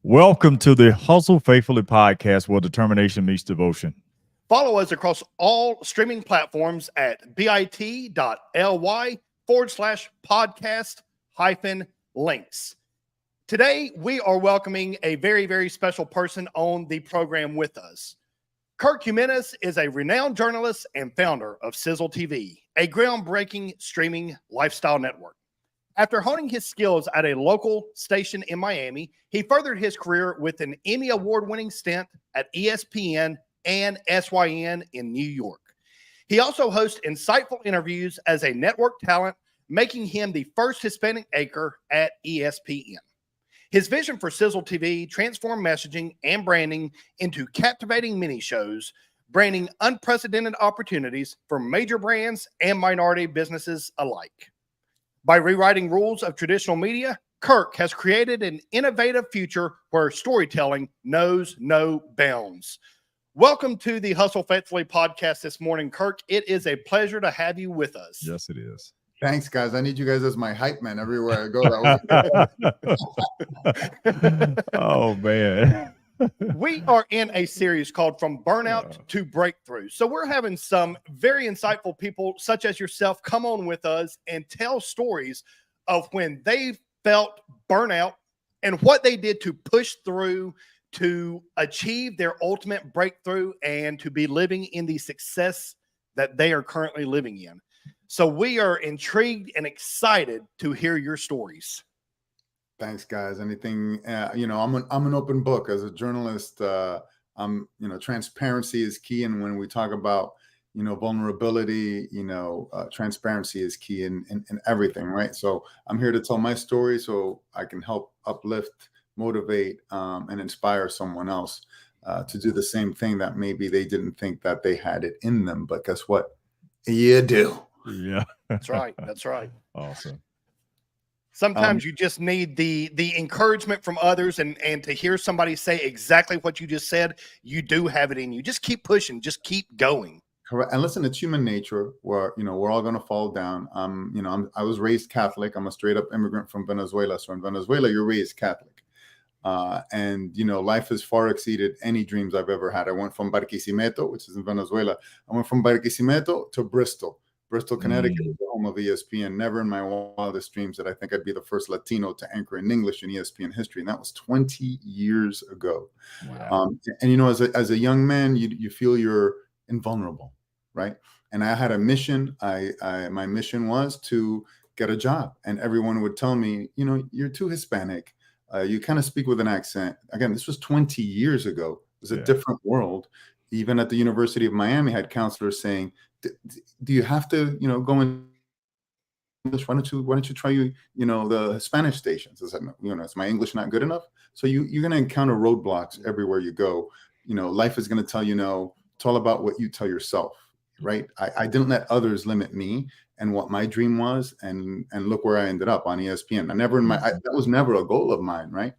Welcome to the Hustle Faithfully podcast where determination meets devotion. Follow us across all streaming platforms at bit.ly/podcast-links. Today, we are welcoming a very, very special person on the program with us. Kirk Gimenez is a renowned journalist and founder of Xizzle TV, a groundbreaking streaming lifestyle network. After honing his skills at a local station in Miami, he furthered his career with an Emmy Award-winning stint at ESPN and SNY in New York. He also hosts insightful interviews as a network talent, making him the first Hispanic anchor at ESPN. His vision for Xizzle TV transformed messaging and branding into captivating mini-shows, branding unprecedented opportunities for major brands and minority businesses alike. By rewriting rules of traditional media, Kirk has created an innovative future where storytelling knows no bounds. Welcome to the Hustle Faithfully podcast this morning, Kirk. It is a pleasure to have you with us. Yes, it is. Thanks, guys. I need you guys as my hype man everywhere I go. Oh, man. We are in a series called From Burnout to Breakthrough. So we're having some very insightful people such as yourself come on with us and tell stories of when they felt burnout and what they did to push through to achieve their ultimate breakthrough and to be living in the success that they are currently living in. So we are intrigued and excited to hear your stories. Thanks, guys. Anything, I'm an open book as a journalist. Transparency is key. And when we talk about, vulnerability, transparency is key in everything, right? So I'm here to tell my story so I can help uplift, motivate, and inspire someone else to do the same thing that maybe they didn't think that they had it in them. But guess what? You do. Yeah. That's right. That's right. Awesome. Sometimes you just need the encouragement from others and to hear somebody say exactly what you just said. You do have it in you. Just keep pushing. Just keep going. Correct. And listen, it's human nature where, we're all going to fall down. I was raised Catholic. I'm a straight up immigrant from Venezuela. So in Venezuela, you're raised Catholic. Life has far exceeded any dreams I've ever had. I went from Barquisimeto, which is in Venezuela. I went from Barquisimeto to Bristol. Bristol, Connecticut is the home of ESPN. Never in my wildest dreams did I think I'd be the first Latino to anchor in English in ESPN history. And that was 20 years ago. Wow. As a young man, you feel you're invulnerable, right? And I had a mission. My mission was to get a job. And everyone would tell me, you're too Hispanic. You kind of speak with an accent. Again, this was 20 years ago. It was a different world. Even at the University of Miami, I had counselors saying, do you have to, go in English? Why don't you try, the Spanish stations? I said, no, is my English not good enough? So you're going to encounter roadblocks everywhere you go. Life is going to tell it's all about what you tell yourself, right? I didn't let others limit me and what my dream was. And look where I ended up on ESPN. That was never a goal of mine, right?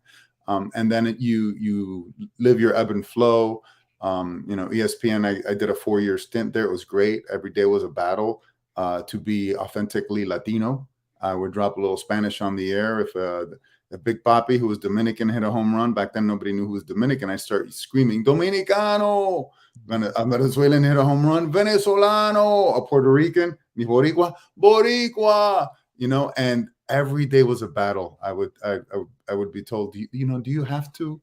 And then you live your ebb and flow. ESPN, I did a 4-year stint there. It was great. Every day was a battle to be authentically Latino. I would drop a little Spanish on the air. If Big Papi, who was Dominican, hit a home run, back then nobody knew who was Dominican, I started screaming, Dominicano. A Venezuelan hit a home run, Venezolano. A Puerto Rican, mi Boricua, Boricua. And every day was a battle. I would be told, do you have to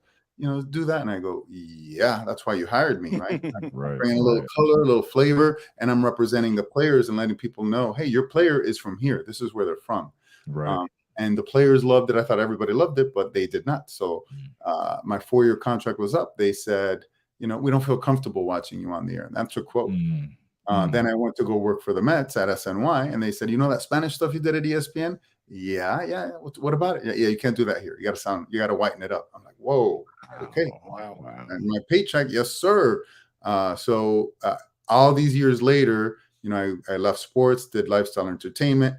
do that? And I go, yeah, that's why you hired me, right? Right. Bringing a little color, a little flavor, and I'm representing the players and letting people know, hey, your player is from here. This is where they're from. Right. And the players loved it. I thought everybody loved it, but they did not. So my 4-year contract was up. They said, we don't feel comfortable watching you on the air. And that's a quote. Then I went to go work for the Mets at SNY, and they said, that Spanish stuff you did at ESPN? Yeah. What about it? Yeah, you can't do that here. You got to whiten it up. I'm like, whoa. Okay. Wow. And my paycheck, yes, sir. So all these years later, I left sports, did lifestyle entertainment.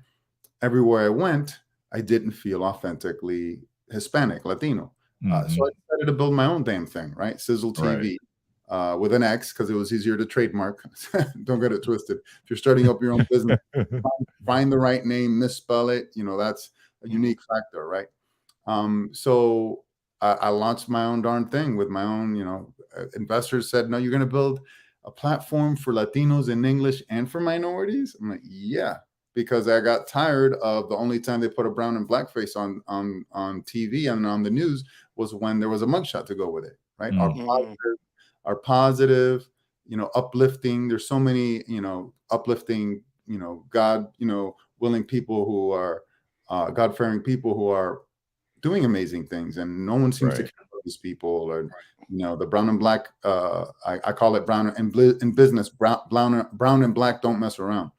Everywhere I went, I didn't feel authentically Hispanic, Latino. So I decided to build my own damn thing, right? Xizzle TV. With an X, because it was easier to trademark. Don't get it twisted. If you're starting up your own business, find the right name, misspell it. That's a unique factor, right? So I launched my own darn thing with my own, investors said, no, you're going to build a platform for Latinos in English and for minorities. I'm like, yeah, because I got tired of the only time they put a brown and black face on TV and on the news was when there was a mugshot to go with it, right? Our positive, uplifting. There's so many, uplifting, God, willing people who are God-fearing people who are doing amazing things, and no one seems to care about these people. Or the brown and black, I call it brown and in business, brown and black don't mess around.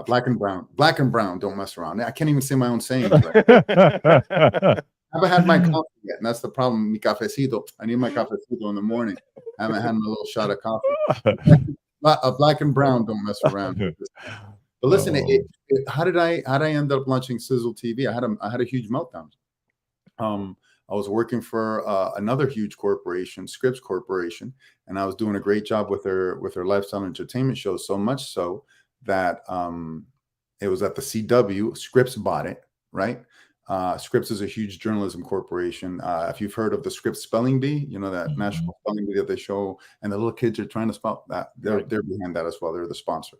Black and brown don't mess around. I can't even say my own sayings. Right? I haven't had my coffee yet, and that's the problem. Mi cafecito. I need my cafecito in the morning. I haven't had my little shot of coffee. Black and brown don't mess around. But listen, how did I end up launching Xizzle TV? I had a huge meltdown. I was working for another huge corporation, Scripps Corporation, and I was doing a great job with their lifestyle entertainment show. So much so that it was at the CW. Scripps bought it, right? Scripps is a huge journalism corporation. If you've heard of the Scripps Spelling Bee, that national spelling bee that they show, and the little kids are trying to spell that, they're behind that as well. They're the sponsor.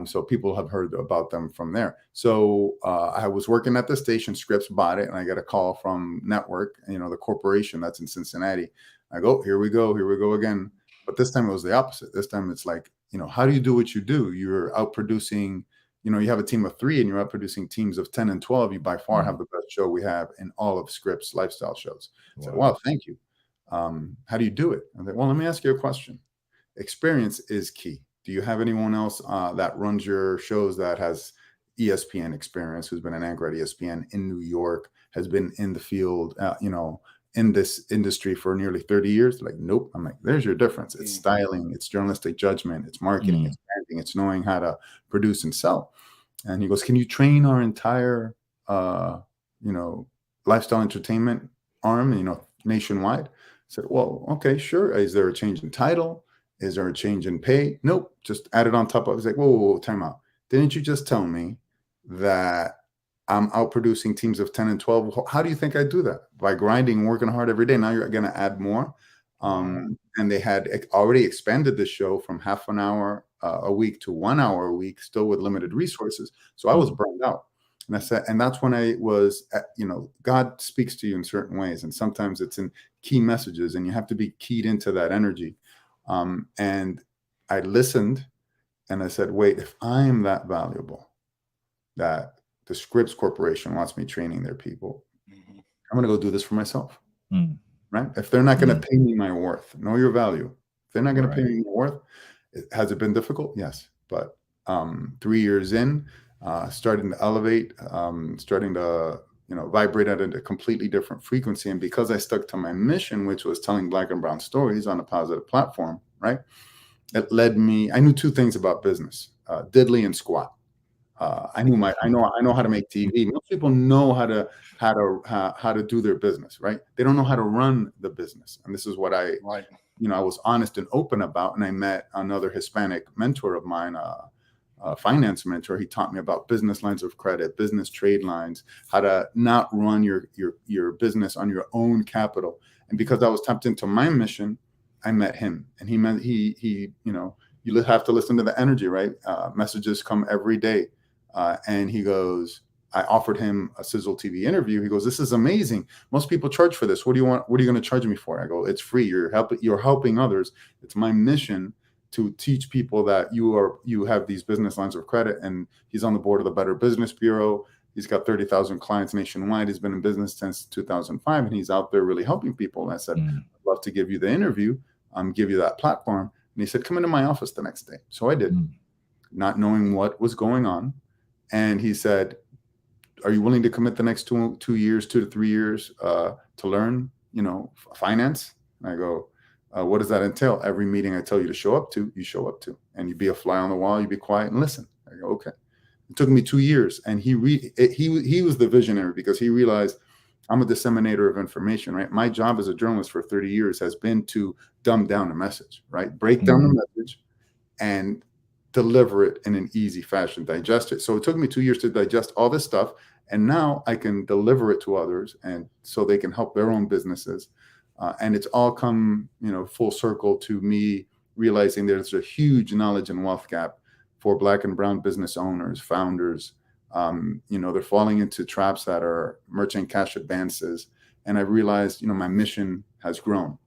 So people have heard about them from there. So I was working at the station. Scripps bought it, and I got a call from Network, the corporation that's in Cincinnati. I go, here we go again. But this time it was the opposite. This time it's like, how do you do what you do? You're out producing, you have a team of 3 and you're out producing teams of 10 and 12. You by far have the best show we have in all of Scripps lifestyle shows. I said, wow, thank you. How do you do it? I said, well, let me ask you a question. Experience is key. Do you have anyone else that runs your shows that has ESPN experience, who's been an anchor at ESPN in New York, has been in the field, in this industry for nearly 30 years? Like, nope. I'm like, there's your difference. It's styling, it's journalistic judgment, it's marketing, it's branding, it's knowing how to produce and sell. And he goes, can you train our entire, lifestyle entertainment arm, nationwide? I said, well, okay, sure. Is there a change in title? Is there a change in pay? Nope. Just add it on top of it. It's like, whoa, time out. Didn't you just tell me that I'm out producing teams of 10 and 12? How do you think I do that? By grinding, working hard every day. Now you're going to add more. And they had already expanded the show from half an hour a week to 1 hour a week, still with limited resources. So I was burned out. And I said, and that's when I was, God speaks to you in certain ways. And sometimes it's in key messages, and you have to be keyed into that energy. And I listened, and I said, wait, if I am that valuable that the Scripps Corporation wants me training their people, I'm going to go do this for myself, right? If they're not going to pay me my worth, know your value. If they're not going to pay me my worth, has it been difficult? Yes. But 3 years in, starting to elevate, starting to vibrate at a completely different frequency. And because I stuck to my mission, which was telling Black and brown stories on a positive platform, right? It led me, I knew 2 things about business, diddly and squat. I know how to make TV. Most people know how to do their business, right? They don't know how to run the business. And this is what I was honest and open about. And I met another Hispanic mentor of mine, a finance mentor. He taught me about business lines of credit, business trade lines, how to not run your business on your own capital. And because I was tapped into my mission, I met him, and you have to listen to the energy, right? Messages come every day. And he goes, I offered him a Xizzle TV interview. He goes, this is amazing. Most people charge for this. What do you want? What are you going to charge me for? I go, it's free. You're helping others. It's my mission to teach people that you have these business lines of credit. And he's on the board of the Better Business Bureau. He's got 30,000 clients nationwide. He's been in business since 2005, and he's out there really helping people. And I said, I'd love to give you the interview, give you that platform. And he said, come into my office the next day. So I did, not knowing what was going on. And he said, are you willing to commit the next 2 years, 2 to 3 years to learn, finance? And I go, what does that entail? Every meeting I tell you to show up to, you show up to, and you be a fly on the wall. You be quiet and listen. I go, okay. It took me 2 years, and he was the visionary, because he realized I'm a disseminator of information, right? My job as a journalist for 30 years has been to dumb down a message, right? Break down the message and deliver it in an easy fashion, digest it. So it took me 2 years to digest all this stuff And now I can deliver it to others, and so they can help their own businesses. And it's all come, full circle to me realizing there's a huge knowledge and wealth gap for Black and brown business owners, founders. They're falling into traps that are merchant cash advances. And I realized, my mission has grown.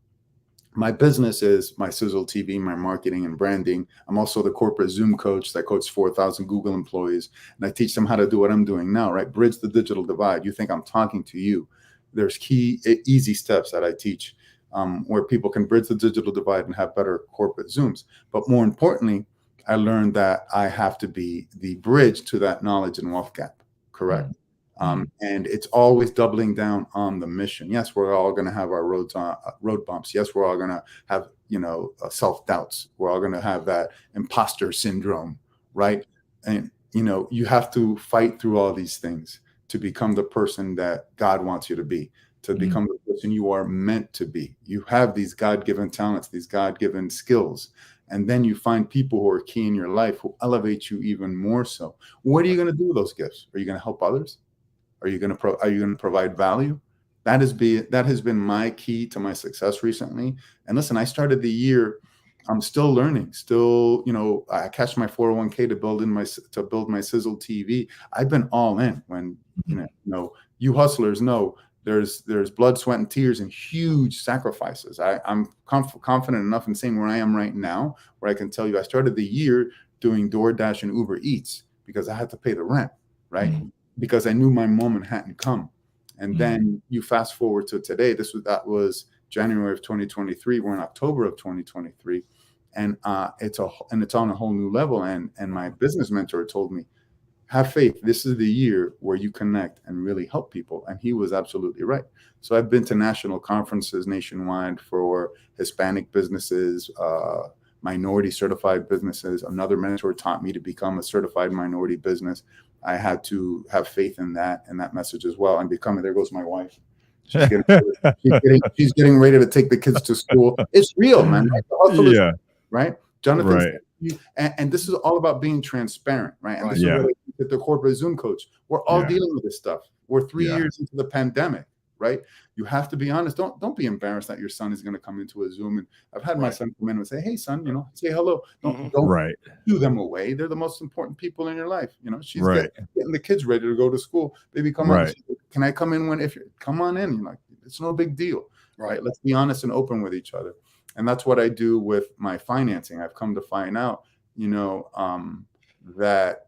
My business is my Xizzle TV, my marketing and branding. I'm also the corporate Zoom coach that coaches 4,000 Google employees. And I teach them how to do what I'm doing now, right? Bridge the digital divide. You think I'm talking to you. There's key, easy steps that I teach where people can bridge the digital divide and have better corporate Zooms. But more importantly, I learned that I have to be the bridge to that knowledge and wealth gap. Correct. And it's always doubling down on the mission. Yes, we're all going to have our road bumps. Yes, we're all going to have, self-doubts. We're all going to have that imposter syndrome, right? And, you have to fight through all these things to become the person that God wants you to be, to become the person you are meant to be. You have these God-given talents, these God-given skills. And then you find people who are key in your life who elevate you even more so. What are you going to do with those gifts? Are you going to help others? Are you going to provide value? That has been my key to my success recently. And listen, I started the year, I'm still learning. I cashed my 401k to build my Xizzle TV. I've been all in. When you hustlers know there's blood, sweat, and tears and huge sacrifices. I'm confident enough in saying where I am right now, where I can tell you I started the year doing DoorDash and Uber Eats because I had to pay the rent, right? Because I knew my moment hadn't come. And then you fast forward to today. That was January of 2023. We're in October of 2023, and it's on a whole new level. And my business mentor told me, have faith. This is the year where you connect and really help people. And he was absolutely right. So I've been to national conferences nationwide for Hispanic businesses, minority certified businesses. Another mentor taught me to become a certified minority business. I had to have faith in that message as well. And there goes my wife. She's getting ready to take the kids to school. It's real, man. Yeah. Right? Jonathan, and this is all about being transparent, right? And this is what I did the corporate Zoom coach. We're all dealing with this stuff. We're 3 years into the pandemic, right? You have to be honest. Don't be embarrassed that your son is going to come into a Zoom. And I've had my son come in and say, "Hey, son, say hello." Don't do them away. They're the most important people in your life. She's getting the kids ready to go to school. Baby, come on. Can I come in come on in? You're like, it's no big deal, right? Let's be honest and open with each other. And that's what I do with my financing. I've come to find out, that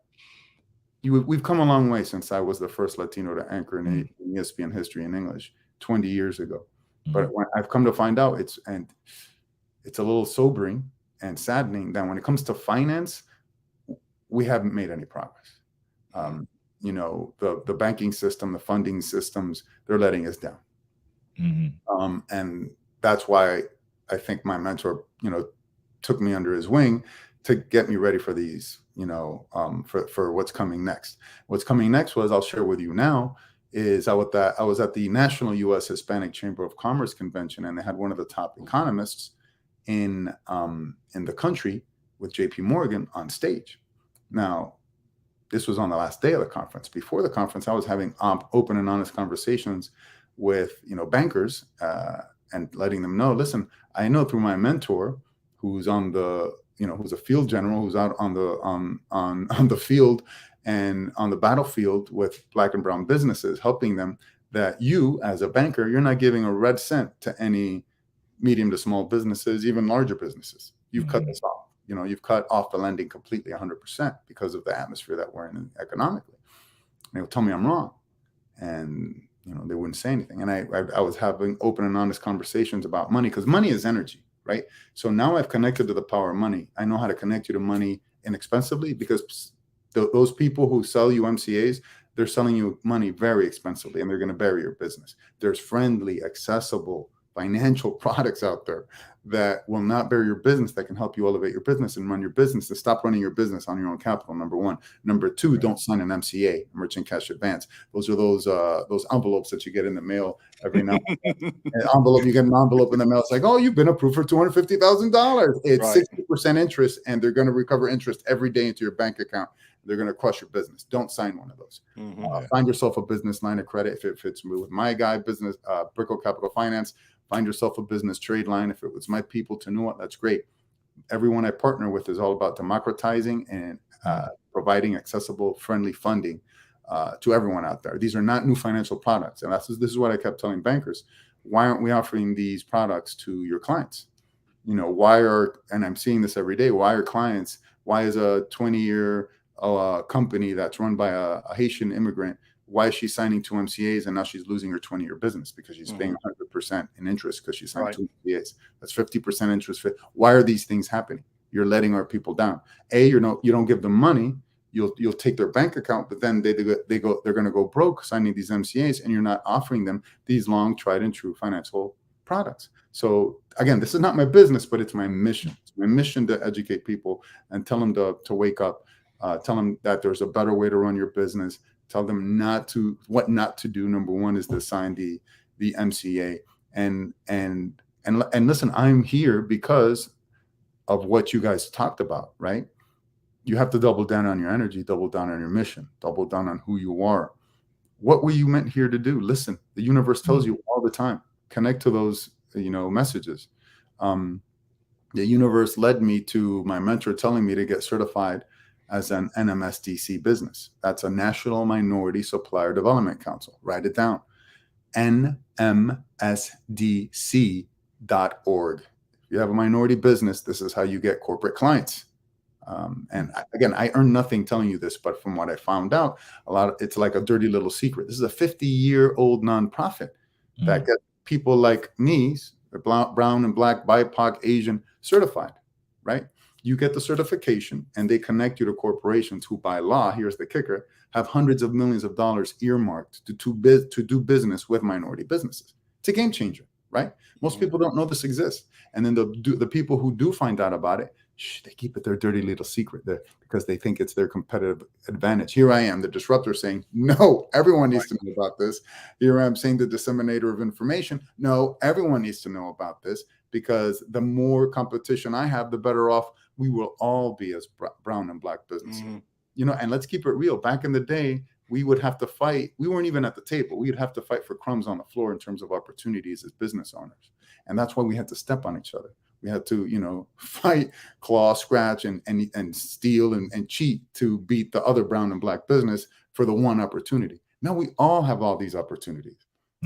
we've come a long way since I was the first Latino to anchor in ESPN history in English 20 years ago. But when I've come to find out, it's a little sobering and saddening that when it comes to finance, we haven't made any progress. The banking system, the funding systems, they're letting us down. And that's why I think my mentor, took me under his wing to get me ready for these, for what's coming next. What's coming next was, I'll share with you now, is I was at the National U.S. Hispanic Chamber of Commerce Convention, and they had one of the top economists in the country with JP Morgan on stage. Now, this was on the last day of the conference. Before the conference, I was having open and honest conversations with bankers and letting them know, listen, I know through my mentor, who's on the who's a field general, who's out on the field and on the battlefield with Black and brown businesses, helping them, that you as a banker, you're not giving a red cent to any medium to small businesses, even larger businesses. You've cut this off. You've cut off the lending completely 100% because of the atmosphere that we're in economically. And they would tell me I'm wrong. And, they wouldn't say anything. And I was having open and honest conversations about money, because money is energy, right? So now I've connected to the power of money. I know how to connect you to money inexpensively, because those people who sell you MCAs, they're selling you money very expensively, and they're going to bury your business. There's friendly, accessible financial products out there that will not bury your business, that can help you elevate your business and run your business, to stop running your business on your own capital, number one. Number two, don't sign an MCA, merchant cash advance. Those are those envelopes that you get in the mail every now and then. You get an envelope in the mail. It's like, oh, you've been approved for $250,000. It's 60% interest, and they're going to recover interest every day into your bank account. They're going to crush your business. Don't sign one of those. Mm-hmm. Find yourself a business line of credit. If it's with my guy, business, Brickle Capital Finance, find yourself a business trade line. If it was my people to know it, that's great. Everyone I partner with is all about democratizing and providing accessible, friendly funding to everyone out there. These are not new financial products. And this is what I kept telling bankers. Why aren't we offering these products to your clients? And I'm seeing this every day, why is a 20-year company that's run by a Haitian immigrant, why is she signing 2 MCAs and now she's losing her 20-year business because she's paying 100% in interest because she signed 2 MCAs? That's 50% interest. Why are these things happening? You're letting our people down. You don't give them money. You'll take their bank account, but then they're going to go broke signing these MCAs, and you're not offering them these long, tried and true financial products. So again, this is not my business, but it's my mission. It's my mission to educate people and tell them to wake up, tell them that there's a better way to run your business, tell them what not to do. Number one is to sign the MCA. And listen, I'm here because of what you guys talked about, right? You have to double down on your energy, double down on your mission, double down on who you are. What were you meant here to do? Listen, the universe tells you all the time. Connect to those, messages. The universe led me to my mentor telling me to get certified as an NMSDC business. That's a National Minority Supplier Development Council. Write it down. NMSDC.org. If you have a minority business, this is how you get corporate clients. And again, I earn nothing telling you this, but from what I found out, it's like a dirty little secret. This is a 50-year-old nonprofit that gets people like me, brown and black, BIPOC, Asian, certified, right? You get the certification and they connect you to corporations who, by law, here's the kicker, have hundreds of millions of dollars earmarked to do business with minority businesses. It's a game changer, right? Most people don't know this exists. And then the people who do find out about it, they keep it their dirty little secret there because they think it's their competitive advantage. Here I am, the disruptor, saying, no, everyone needs to know about this. Here I am saying the disseminator of information. No, everyone needs to know about this because the more competition I have, the better off we will all be as brown and black businesses. And let's keep it real. Back in the day, we would have to fight. We weren't even at the table. We'd have to fight for crumbs on the floor in terms of opportunities as business owners. And that's why we had to step on each other. We had to, fight, claw, scratch, and steal and cheat to beat the other brown and black business for the one opportunity. Now we all have all these opportunities.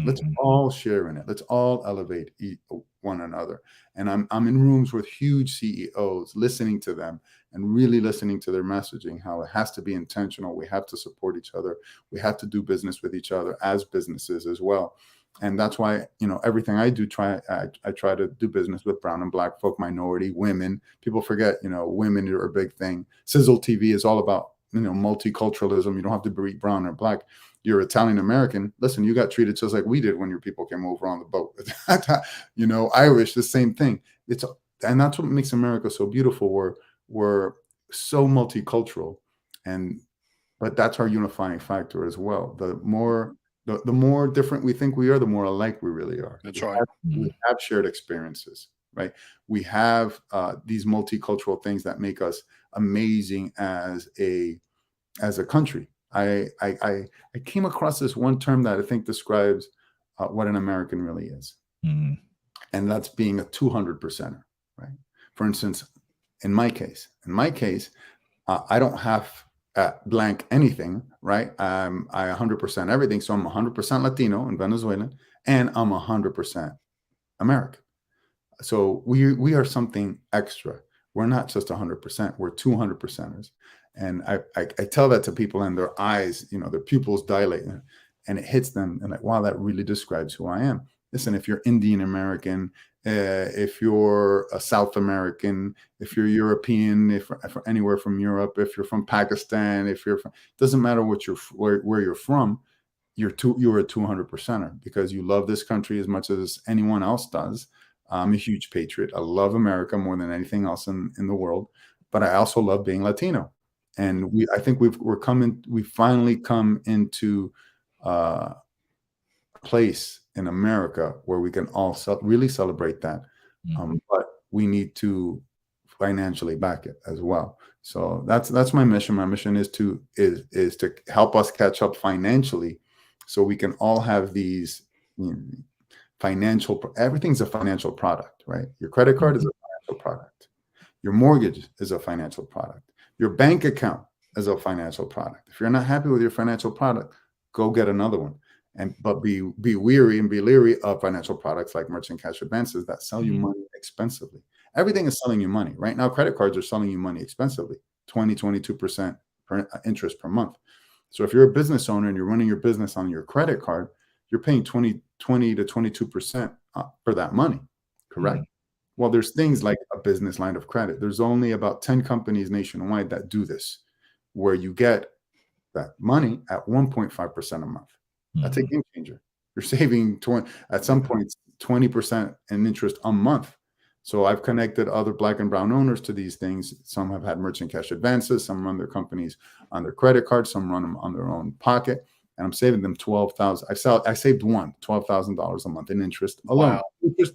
Let's all share in it. Let's all elevate one another. And I'm in rooms with huge CEOs, listening to them and really listening to their messaging, how it has to be intentional. We have to support each other. We have to do business with each other as businesses as well. And that's why, everything I do, I try to do business with brown and black folk, minority, women. People forget, women are a big thing. Xizzle TV is all about, multiculturalism. You don't have to be brown or black. You're Italian American. Listen, you got treated just like we did when your people came over on the boat. Irish, the same thing. And that's what makes America so beautiful. We're so multicultural, but that's our unifying factor as well. The more different we think we are, the more alike we really are. That's right. We have shared experiences, right? We have these multicultural things that make us amazing as a country. I came across this one term that I think describes what an American really is. And that's being a 200%er, right? For instance, in my case, I don't have blank anything, right? I 100% everything. So I'm 100% Latino and Venezuelan, and I'm 100% American. So we are something extra. We're not just 100%. We're 200%ers. And I tell that to people, and their eyes, their pupils dilate, and it hits them. And like, wow, that really describes who I am. Listen, if you're Indian American, if you're a South American, if you're European, if anywhere from Europe, if you're from Pakistan, doesn't matter where you're from, you're a 200%er because you love this country as much as anyone else does. I'm a huge patriot. I love America more than anything else in the world, but I also love being Latino. And I think we finally come into a place in America where we can all really celebrate that. But we need to financially back it as well. So that's my mission. My mission is to help us catch up financially, so we can all have these, everything's a financial product, right? Your credit card is a financial product. Your mortgage is a financial product. Your bank account is a financial product. If you're not happy with your financial product, go get another one. But be weary and be leery of financial products like merchant cash advances that sell you money expensively. Everything is selling you money. Right now, credit cards are selling you money expensively, 22% interest per month. So if you're a business owner and you're running your business on your credit card, you're paying 20 to 22% for that money, correct? Well, there's things like a business line of credit. There's only about 10 companies nationwide that do this, where you get that money at 1.5% a month. That's a game changer. You're saving at some point 20% in interest a month. So I've connected other Black and brown owners to these things. Some have had merchant cash advances. Some run their companies on their credit card. Some run them on their own pocket. And I'm saving them $12,000. I saved $12,000 a month in interest alone. Wow.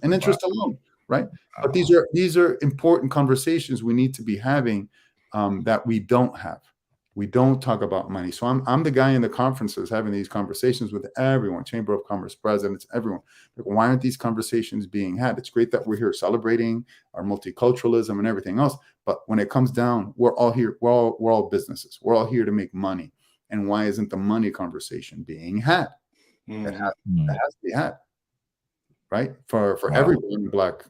Interest alone, right? But these are important conversations we need to be having that we don't have. We don't talk about money. So I'm the guy in the conferences having these conversations with everyone, Chamber of Commerce presidents, everyone. Like, why aren't these conversations being had? It's great that we're here celebrating our multiculturalism and everything else. But when it comes down, we're all here. We're all businesses. We're all here to make money. And why isn't the money conversation being had? It has to be had, right? For every Black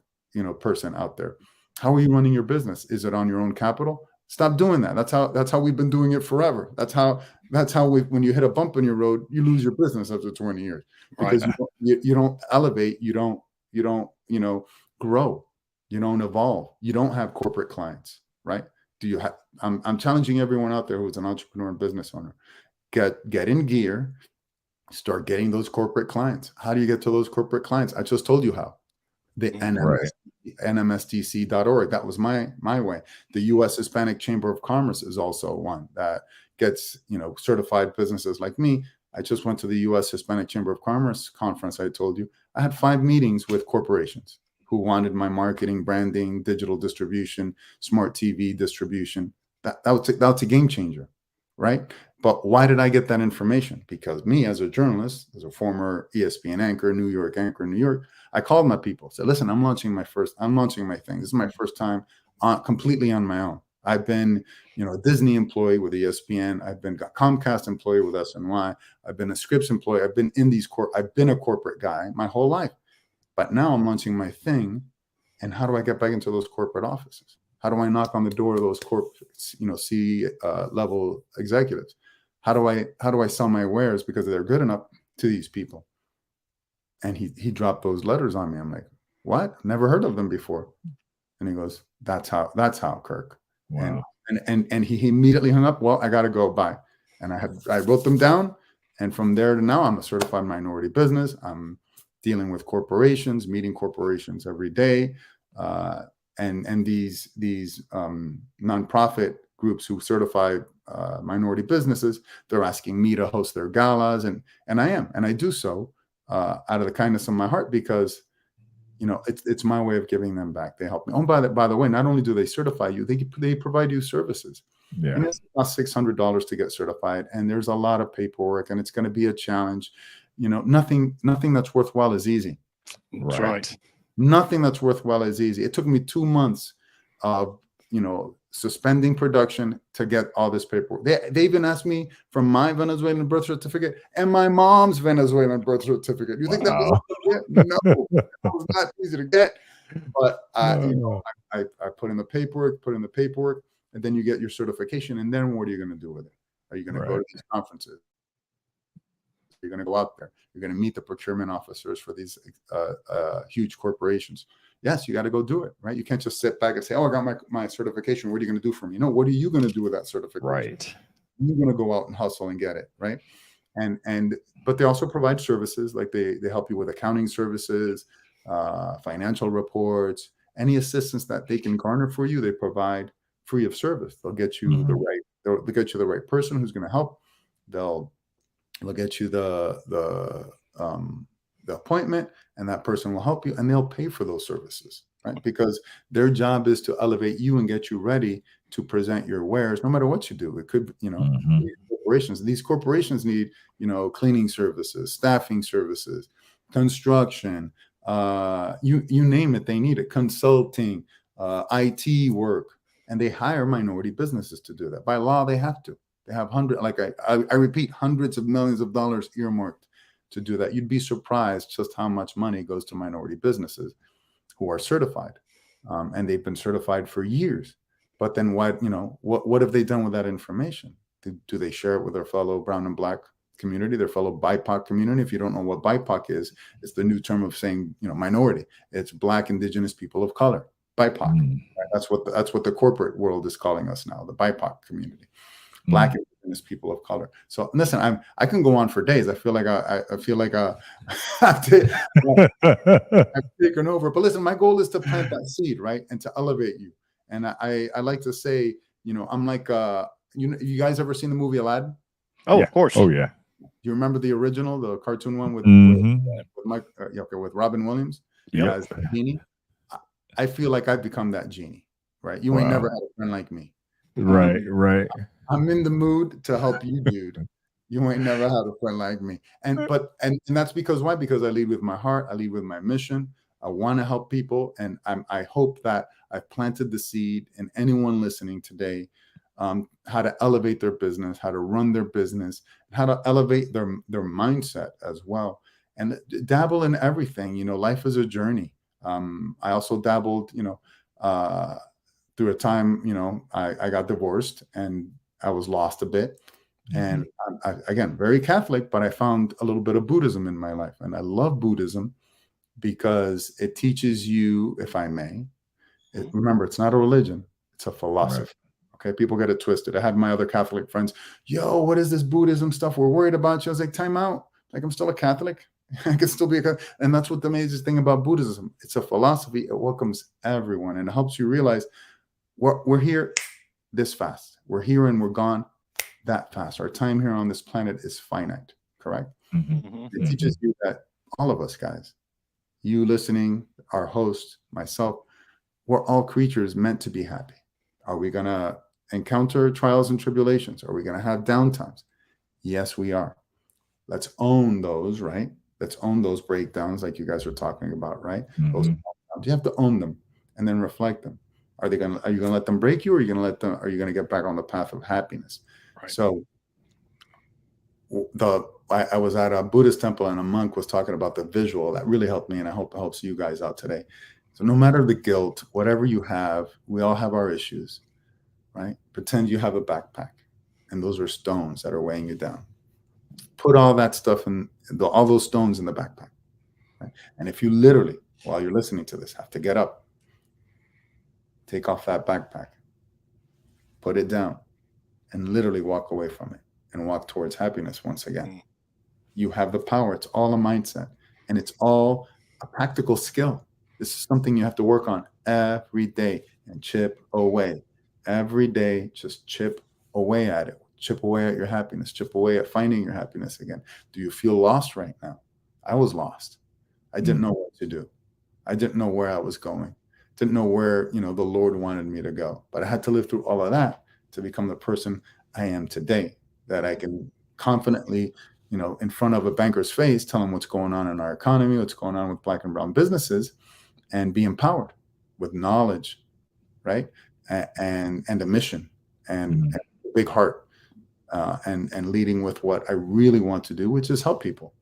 person out there. How are you running your business? Is it on your own capital? Stop doing that. That's how we've been doing it forever. That's how when you hit a bump in your road, you lose your business after 20 years because you don't elevate, you don't grow, you don't evolve, you don't have corporate clients, right? I'm challenging everyone out there who's an entrepreneur and business owner. Get in gear, start getting those corporate clients. How do you get to those corporate clients? I just told you how. The NMSDC.org. That was my way. The U.S. Hispanic Chamber of Commerce is also one that gets, certified businesses like me. I just went to the U.S. Hispanic Chamber of Commerce conference. I told you I had 5 meetings with corporations who wanted my marketing, branding, digital distribution, smart TV distribution. That's a game changer, right? But why did I get that information? Because me, as a journalist, as a former ESPN anchor, New York anchor in New York, I called my people, said, listen, I'm launching my thing. This is my first time completely on my own. I've been, a Disney employee with ESPN. I've been a Comcast employee with SNY. I've been a Scripps employee. I've been I've been a corporate guy my whole life. But now I'm launching my thing. And how do I get back into those corporate offices? How do I knock on the door of those corporate, level executives? How do I sell my wares because they're good enough to these people? And he dropped those letters on me. I'm like, what? Never heard of them before. And he goes, that's how, Kirk. Wow. And he immediately hung up. Well, I got to go. Bye. And I wrote them down. And from there to now, I'm a certified minority business. I'm dealing with corporations, meeting corporations every day. And these nonprofit groups who certify minority businesses, they're asking me to host their galas. And I do so out of the kindness of my heart because, it's my way of giving them back. They help me. Oh, by the way, not only do they certify you, they provide you services. Yeah. It's about $600 to get certified. And there's a lot of paperwork and it's going to be a challenge. Nothing that's worthwhile is easy. That's right. Nothing that's worthwhile is easy. It took me 2 months of, suspending production to get all this paperwork. They even asked me for my Venezuelan birth certificate and my mom's Venezuelan birth certificate. You think that was easy to get? No, it was not easy to get. But I put in the paperwork, and then you get your certification. And then what are you going to do with it? Are you going to go to these conferences? You're going to go out there. You're going to meet the procurement officers for these huge corporations. Yes, you got to go do it, right? You can't just sit back and say, oh, I got my certification. What are you going to do for me? No, what are you going to do with that certification? Right. You're going to go out and hustle and get it, right? But they also provide services, like they help you with accounting services, financial reports, any assistance that they can garner for you, they provide free of service. They'll get you they'll get you the right person who's going to help. They'll get you the appointment, and that person will help you, and they'll pay for those services, right? Because their job is to elevate you and get you ready to present your wares, no matter what you do. It could, these corporations need, cleaning services, staffing services, construction, you name it, they need it, consulting, IT work, and they hire minority businesses to do that. By law, they have to. They have I repeat, hundreds of millions of dollars earmarked to do that. You'd be surprised just how much money goes to minority businesses who are certified, and they've been certified for years. But then what have they done with that information? Do they share it with their fellow brown and black community, their fellow BIPOC community? If you don't know what BIPOC is, it's the new term of saying, minority. It's Black, Indigenous, people of color, BIPOC. Right? That's what the corporate world is calling us now, the BIPOC community, Black, Indigenous, people of color. So listen, I can go on for days. I feel like I've taken over. But listen, my goal is to plant that seed, right, and to elevate you. And I like to say, I'm like, you guys ever seen the movie Aladdin? Oh, yeah. Of course. Oh, yeah. Do you remember the original, the cartoon one with Robin Williams? Yeah, as the genie. I feel like I've become that genie, right? You ain't never had a friend like me. Right. I'm in the mood to help you, dude. You ain't never had a friend like me. And that's because why? Because I lead with my heart. I lead with my mission. I want to help people. And I hope that I've planted the seed in anyone listening today, how to elevate their business, how to run their business, how to elevate their mindset as well. And dabble in everything. Life is a journey. I also dabbled, through a time, I got divorced and I was lost a bit. And I, again, very Catholic, but I found a little bit of Buddhism in my life. And I love Buddhism because it teaches you, if I may, remember, it's not a religion, it's a philosophy. Right. Okay, people get it twisted. I had my other Catholic friends, yo, what is this Buddhism stuff? We're worried about you. I was like, time out. Like, I'm still a Catholic. I can still be a Catholic. And that's what the amazing thing about Buddhism. It's a philosophy. It welcomes everyone. And it helps you realize we're here this fast. We're here and we're gone that fast. Our time here on this planet is finite, correct? It teaches you that all of us, guys, you listening, our host, myself, we're all creatures meant to be happy. Are we going to encounter trials and tribulations? Are we going to have downtimes? Yes, we are. Let's own those, right? Let's own those breakdowns like you guys were talking about, right? Those, you have to own them and then reflect them. Are you going to let them break you, or are you going to get back on the path of happiness? Right. So I was at a Buddhist temple and a monk was talking about the visual that really helped me, and I hope it helps you guys out today. So no matter the guilt, whatever you have, we all have our issues, right? Pretend you have a backpack and those are stones that are weighing you down. Put all that stuff all those stones in the backpack, right? And if you literally, while you're listening to this, have to get up, take off that backpack, put it down, and literally walk away from it and walk towards happiness once again. You have the power. It's all a mindset, and it's all a practical skill. This is something you have to work on every day and chip away. Every day, just chip away at it. Chip away at your happiness. Chip away at finding your happiness again. Do you feel lost right now? I was lost. I didn't know what to do. I didn't know where I was going. Didn't know where, the Lord wanted me to go. But I had to live through all of that to become the person I am today, that I can confidently, in front of a banker's face, tell him what's going on in our economy, what's going on with Black and brown businesses, and be empowered with knowledge, right? And a mission and a big heart, and leading with what I really want to do, which is help people.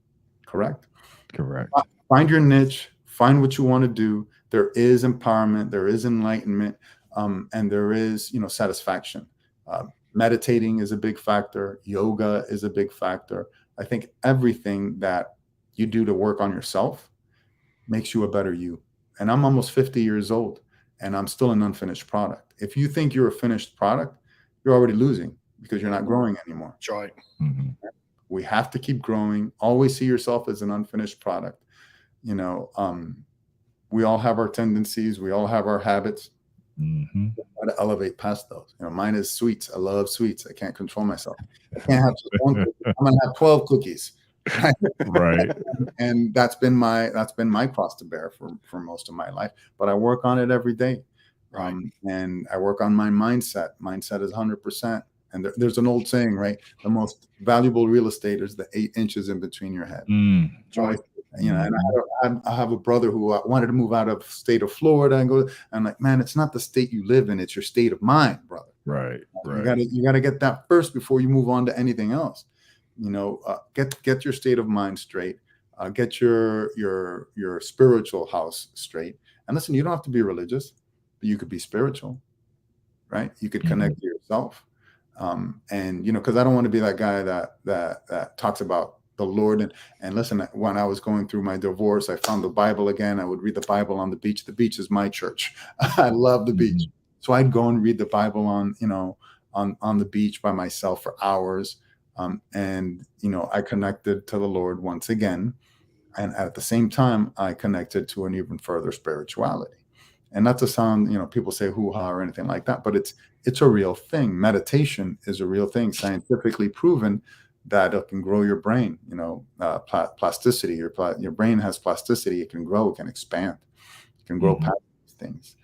Correct? Correct. Find your niche, find what you want to do. There is empowerment, there is enlightenment, and there is, satisfaction. Meditating is a big factor. Yoga is a big factor. I think everything that you do to work on yourself makes you a better you. And I'm almost 50 years old and I'm still an unfinished product. If you think you're a finished product, you're already losing because you're not growing anymore. That's right. We have to keep growing. Always see yourself as an unfinished product. We all have our tendencies. We all have our habits. Try to elevate past those. Mine is sweets. I love sweets. I can't control myself. I can't have just one cookie. I'm gonna have 12 cookies. Right. And that's been my cross to bear for most of my life. But I work on it every day. Right. And I work on my mindset. Mindset is 100%. And there's an old saying, right? The most valuable real estate is the 8 inches in between your head. That's right. And I have a brother who wanted to move out of state of Florida and go. I'm like, man, it's not the state you live in; it's your state of mind, brother. Right. You gotta get that first before you move on to anything else. Get your state of mind straight. Get your spiritual house straight. And listen, you don't have to be religious, but you could be spiritual, right? You could connect to yourself. Because I don't want to be that guy that talks about the Lord. And listen, when I was going through my divorce, I found the Bible again. I would read the Bible on the beach. The beach is my church. I love the beach. So I'd go and read the Bible on the beach by myself for hours. I connected to the Lord once again. And at the same time, I connected to an even further spirituality. And not to sound, people say hoo-ha or anything like that, but it's a real thing. Meditation is a real thing, scientifically proven that it can grow your brain. Plasticity. Your brain has plasticity. It can grow. It can expand. It can grow past these things.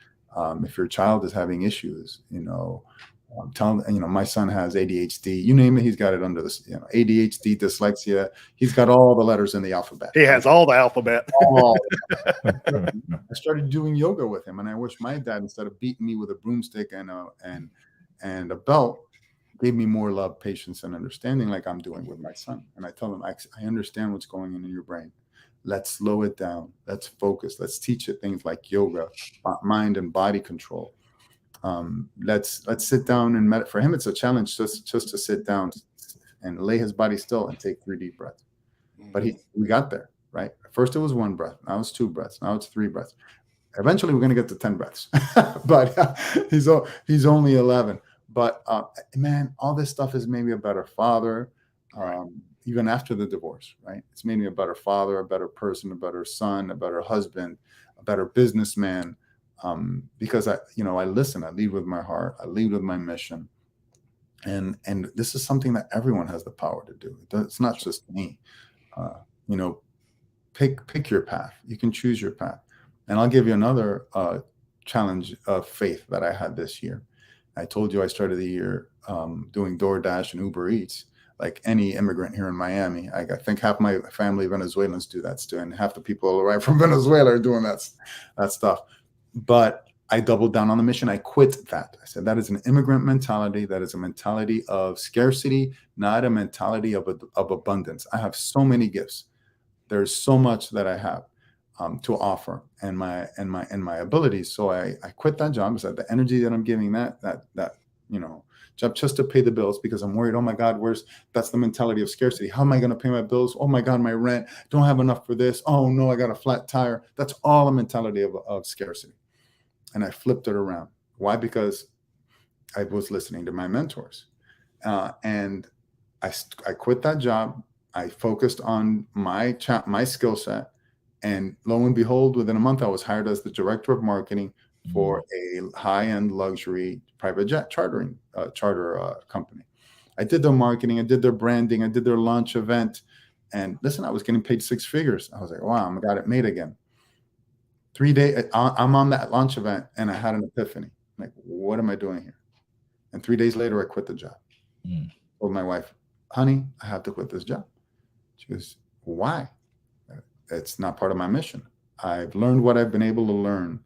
If your child is having issues, my son has ADHD. You name it, he's got it under this. ADHD, dyslexia. He's got all the letters in the alphabet. He has all the alphabet. I started doing yoga with him, and I wish my dad, instead of beating me with a broomstick and a belt, gave me more love, patience, and understanding, like I'm doing with my son. And I tell him, I understand what's going on in your brain. Let's slow it down. Let's focus. Let's teach it things like yoga, mind and body control. Let's sit down and meditate. For him, it's a challenge just to sit down and lay his body still and take 3 deep breaths. But we got there, right? First it was 1 breath. Now it's 2 breaths. Now it's 3 breaths. Eventually we're going to get to 10 breaths, but he's only 11. But man, all this stuff has made me a better father. Even after the divorce, right? It's made me a better father, a better person, a better son, a better husband, a better businessman. Because I listen, I lead with my heart, I lead with my mission. And this is something that everyone has the power to do. It's not just me. Pick your path. You can choose your path. And I'll give you another challenge of faith that I had this year. I told you I started the year doing DoorDash and Uber Eats, like any immigrant here in Miami. I think half my family Venezuelans do that still, and half the people who arrive from Venezuela are doing that stuff. But I doubled down on the mission. I quit that. I said, that is an immigrant mentality. That is a mentality of scarcity, not a mentality of abundance. I have so many gifts. There's so much that I have to offer and my abilities. So I quit that job. I said, the energy that I'm giving that job just to pay the bills, because I'm worried, oh my God, that's the mentality of scarcity. How am I going to pay my bills? Oh my God, my rent, don't have enough for this. Oh no, I got a flat tire. That's all a mentality of scarcity. And I flipped it around. Why? Because I was listening to my mentors. And I quit that job. I focused on my skill set. And lo and behold, within a month, I was hired as the director of marketing for a high-end luxury private jet charter company. I did their marketing, I did their branding, I did their launch event. And listen, I was getting paid 6 figures. I was like, wow, I got it made again. 3 days, I'm on that launch event, and I had an epiphany. I'm like, what am I doing here? And 3 days later, I quit the job. Told my wife, honey, I have to quit this job. She goes, why? It's not part of my mission. I've learned what I've been able to learn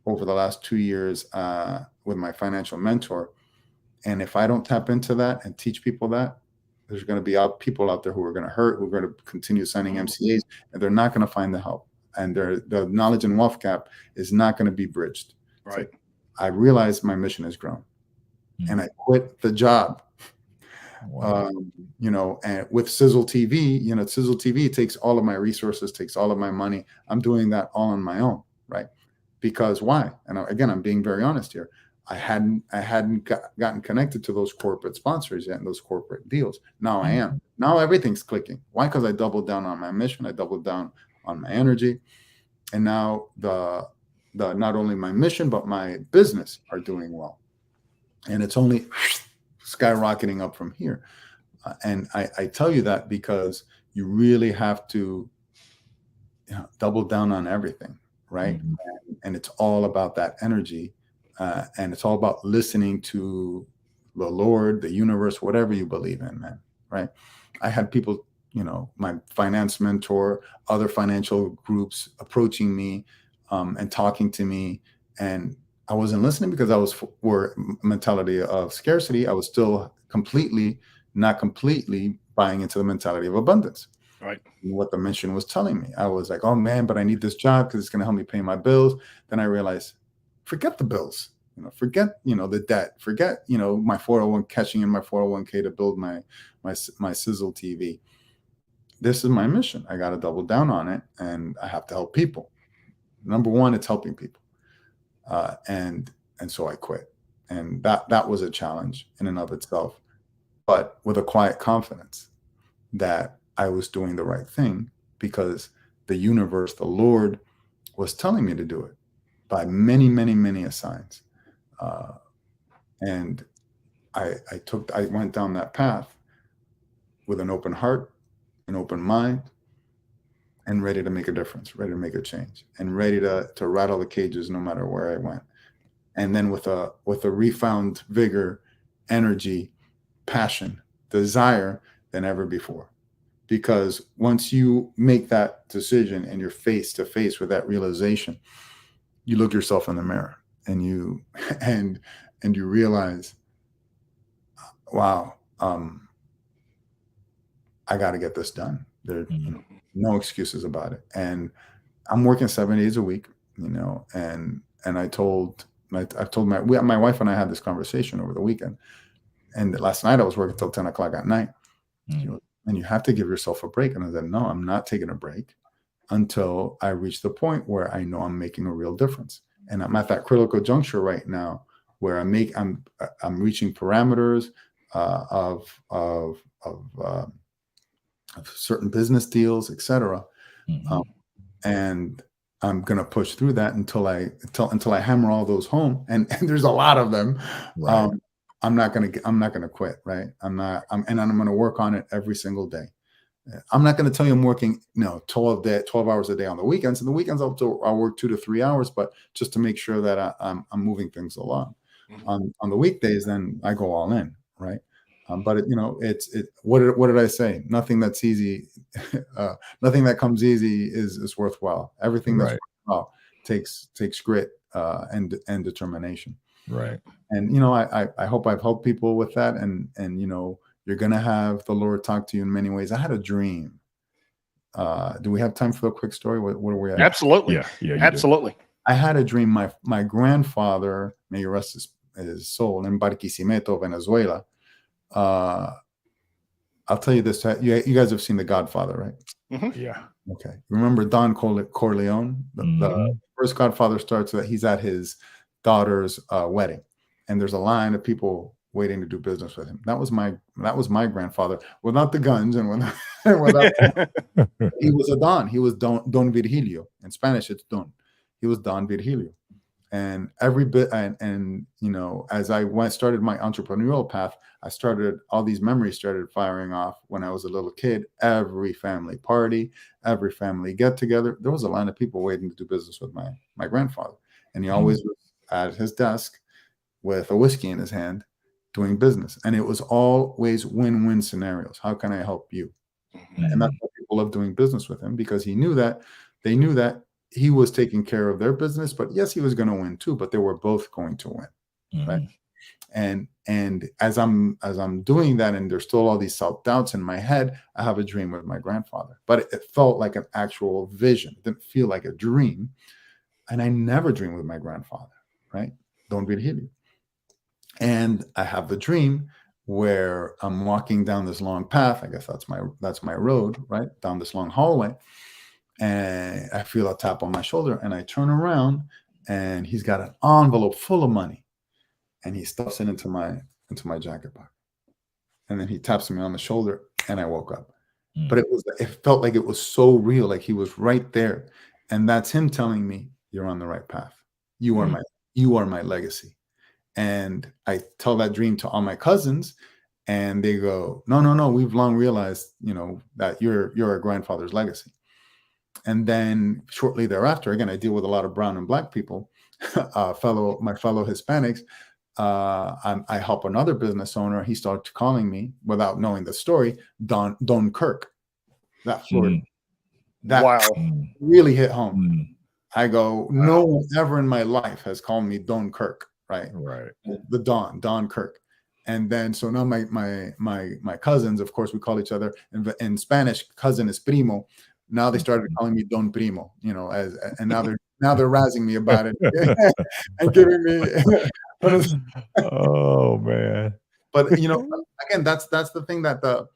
over the last 2 years with my financial mentor. And if I don't tap into that and teach people that, there's going to be people out there who are going to hurt, who are going to continue signing MCAs, and they're not going to find the help. And the knowledge and wealth gap is not going to be bridged. Right. So I realized my mission has grown, and I quit the job. Wow. And with Xizzle TV, Xizzle TV takes all of my resources, takes all of my money. I'm doing that all on my own, right? Because why? And again, I'm being very honest here. I hadn't gotten connected to those corporate sponsors yet and those corporate deals. Now I am. Now everything's clicking. Why? Because I doubled down on my mission. I doubled down on my energy. And now the not only my mission, but my business are doing well. And it's only skyrocketing up from here. And I tell you that because you really have to double down on everything, right? And it's all about that energy And it's all about listening to the Lord, the universe, whatever you believe in, man. Right? I had people, my finance mentor, other financial groups approaching me and talking to me, and I wasn't listening because I was for mentality of scarcity. I was still not completely buying into the mentality of abundance. Right. What the mission was telling me. I was like, oh man, but I need this job because it's going to help me pay my bills. Then I realized, forget the bills, forget, the debt, forget, my 401 catching in my 401k to build my Xizzle TV. This is my mission. I got to double down on it, and I have to help people. Number one, it's helping people. And so I quit. And that was a challenge in and of itself, but with a quiet confidence that I was doing the right thing, because the universe, the Lord, was telling me to do it by many, many, many signs. And I went down that path with an open heart, an open mind, and ready to make a difference, ready to make a change, and ready to rattle the cages no matter where I went. And then with a refound vigor, energy, passion, desire than ever before. Because once you make that decision and you're face to face with that realization, you look yourself in the mirror and you realize, wow, I got to get this done. There, no excuses about it. And I'm working 7 days a week, and I told my wife and I had this conversation over the weekend. And last night I was working till 10 o'clock at night. And you have to give yourself a break. And I said, no, I'm not taking a break until I reach the point where I know I'm making a real difference. And I'm at that critical juncture right now where I'm reaching parameters of certain business deals, etc. And I'm gonna push through that until I hammer all those home. And there's a lot of them. Right. I'm not gonna quit, right? I'm gonna work on it every single day. I'm not gonna tell you I'm working 12 hours a day on the weekends. And the weekends I'll work 2 to 3 hours, but just to make sure that I'm moving things along. On the weekdays, then I go all in, right? But what did I say? Nothing that's easy, nothing that comes easy is worthwhile. Everything that's worthwhile takes grit and determination. Right. And I hope I've helped people with that. And you're gonna have the Lord talk to you in many ways. I had a dream. Do we have time for a quick story? What are we at? Absolutely. Yeah. Absolutely. I had a dream. My grandfather, may he rest his soul, in Barquisimeto, Venezuela. I'll tell you this. You guys have seen The Godfather, right? Mm-hmm. Yeah. Okay. Remember Don Corleone? The first Godfather starts that he's at his daughter's wedding, and there's a line of people waiting to do business with him. That was my grandfather, without the guns and without he was a Don. He was Don Virgilio. In Spanish, it's Don. He was Don Virgilio. And every bit, and as I started my entrepreneurial path, all these memories started firing off when I was a little kid. Every family party, every family get together, there was a line of people waiting to do business with my grandfather. And he always was at his desk with a whiskey in his hand doing business. And it was always win-win scenarios. How can I help you? And that's why people love doing business with him, because they knew that he was taking care of their business, but yes, he was going to win too, but they were both going to win. Right. And as I'm doing that, and there's still all these self-doubts in my head, I have a dream with my grandfather, but it felt like an actual vision. It didn't feel like a dream. And I never dreamed with my grandfather, right? Don Virgilio. And I have the dream where I'm walking down this long path. I guess that's my road, right? Down this long hallway. And I feel a tap on my shoulder, and I turn around, and he's got an envelope full of money, and he stuffs it into my jacket pocket. And then he taps me on the shoulder, and I woke up. But it felt like it was so real, like he was right there. And that's him telling me, you're on the right path. You are my legacy. And I tell that dream to all my cousins, and they go, no, we've long realized, that you're our grandfather's legacy. And then shortly thereafter, again, I deal with a lot of brown and black people. my fellow Hispanics, I help another business owner. He started calling me without knowing the story, Don Kirk. That Florida. That Wow. really hit home. I go, no one ever in my life has called me Don Kirk, right? Right. The Don Kirk. And then so now my cousins, of course, we call each other in Spanish, cousin is primo. Now they started calling me Don Primo, you know, and now they're razzing me about it and giving me Oh man. But you know, again, that's the thing that the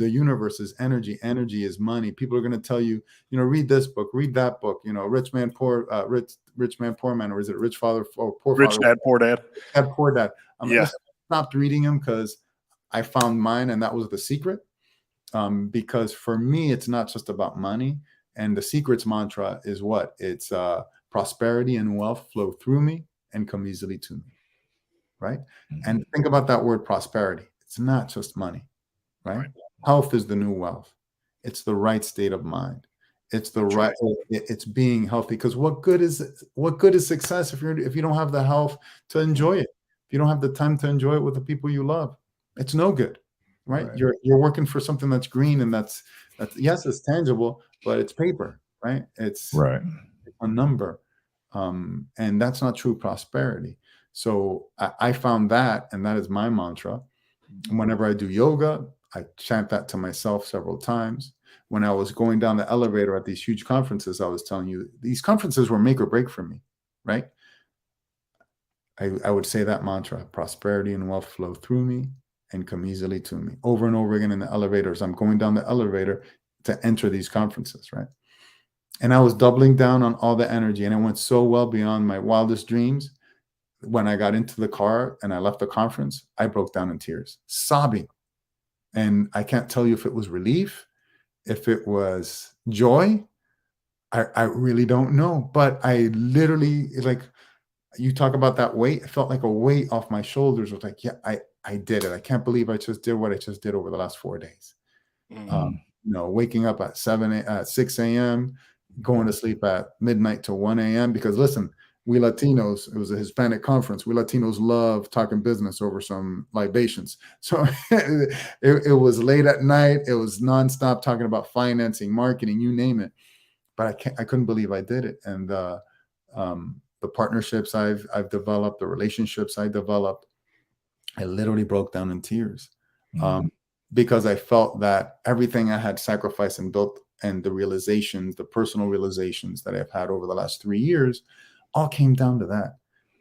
universe is energy. Energy is money. People are going to tell you, you know, read this book, read that book. You know, rich man, poor man, or is it rich father or poor Rich father? dad, poor dad. Poor dad. Yeah. I stopped reading them because I found mine, and that was the secret. Because for me, it's not just about money. And the secret's mantra is what? It's prosperity and wealth flow through me and come easily to me. Right? And think about that word prosperity. It's not just money, right? Health is the new wealth. It's the right state of mind. It's the right. It's being healthy. Because what good is success if you don't have the health to enjoy it? If you don't have the time to enjoy it with the people you love, it's no good, right? You're working for something that's green, and that's yes, it's tangible, but it's paper, right? It's a number, and that's not true prosperity. So I found that, and that is my mantra. Whenever I do yoga, I chant that to myself several times. When I was going down the elevator at these huge conferences, I was telling you, these conferences were make or break for me, right? I would say that mantra: prosperity and wealth flow through me and come easily to me, over and over again in the elevators. I'm going down the elevator to enter these conferences, right? And I was doubling down on all the energy, and it went so well beyond my wildest dreams. When I got into the car and I left the conference, I broke down in tears, sobbing. And I can't tell you if it was relief, if it was joy. I really don't know. But I literally, like, you talk about that weight, it felt like a weight off my shoulders. It was like, yeah, I did it. I can't believe I just did what I just did over the last 4 days. You know, waking up at 6 a.m., going to sleep at midnight to 1 a.m. Because listen, we Latinos, it was a Hispanic conference. We Latinos love talking business over some libations. So it was late at night. It was nonstop talking about financing, marketing, you name it. But I couldn't believe I did it. And the partnerships I've developed, the relationships I developed, I literally broke down in tears because I felt that everything I had sacrificed and built, and the realizations, the personal realizations that I've had over the last 3 years, all came down to that.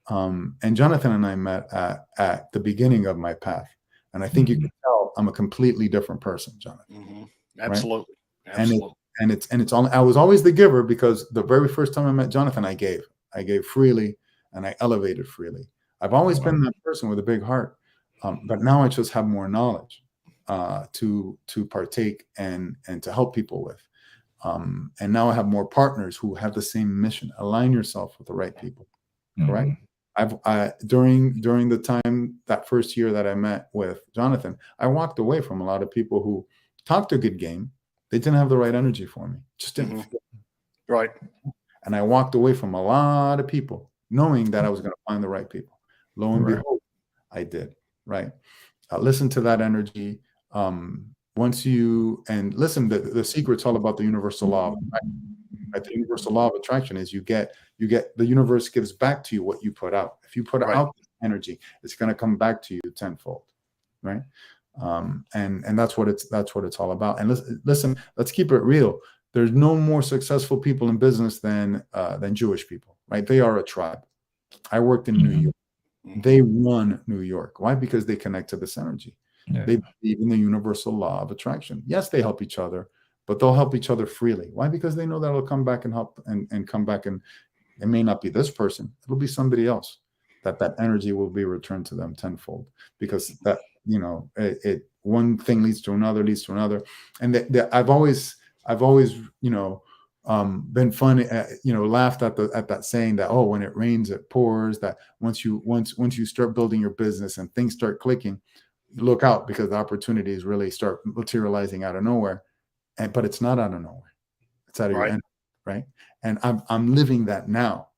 And Jonathan and I met at the beginning of my path. And I think you can tell I'm a completely different person, Jonathan. Absolutely. Right? Absolutely. And it's all, I was always the giver, because the very first time I met Jonathan, I gave freely, and I elevated freely. I've always been that person with a big heart. But now I just have more knowledge to partake and to help people with. And now I have more partners who have the same mission. Align yourself with the right people. Correct. During the time, that first year that I met with Jonathan, I walked away from a lot of people who talked a good game. They didn't have the right energy for me. Just didn't feel right. And I walked away from a lot of people knowing that I was going to find the right people. Lo and behold, I did. Right. Listen to that energy. Once you, and listen, the secret's all about the universal law. Right? The universal law of attraction is you get the universe gives back to you what you put out. If you put out energy, it's going to come back to you tenfold. Right. And that's what it's all about. And listen, let's keep it real. There's no more successful people in business than Jewish people. Right. They are a tribe. I worked in New York. They run New York. Why? Because they connect to this energy. They believe in the universal law of attraction. Yes, they help each other, but they'll help each other freely. Why? Because they know that it'll come back and help and come back, and it may not be this person. It'll be somebody else. That energy will be returned to them tenfold, because that, you know, it one thing leads to another, and I've always, you know, been funny, you know, laughed at that saying that, oh, when it rains, it pours. That once you start building your business and things start clicking, look out, because the opportunities really start materializing out of nowhere. But it's not out of nowhere. It's out of your energy, right? And I'm living that now.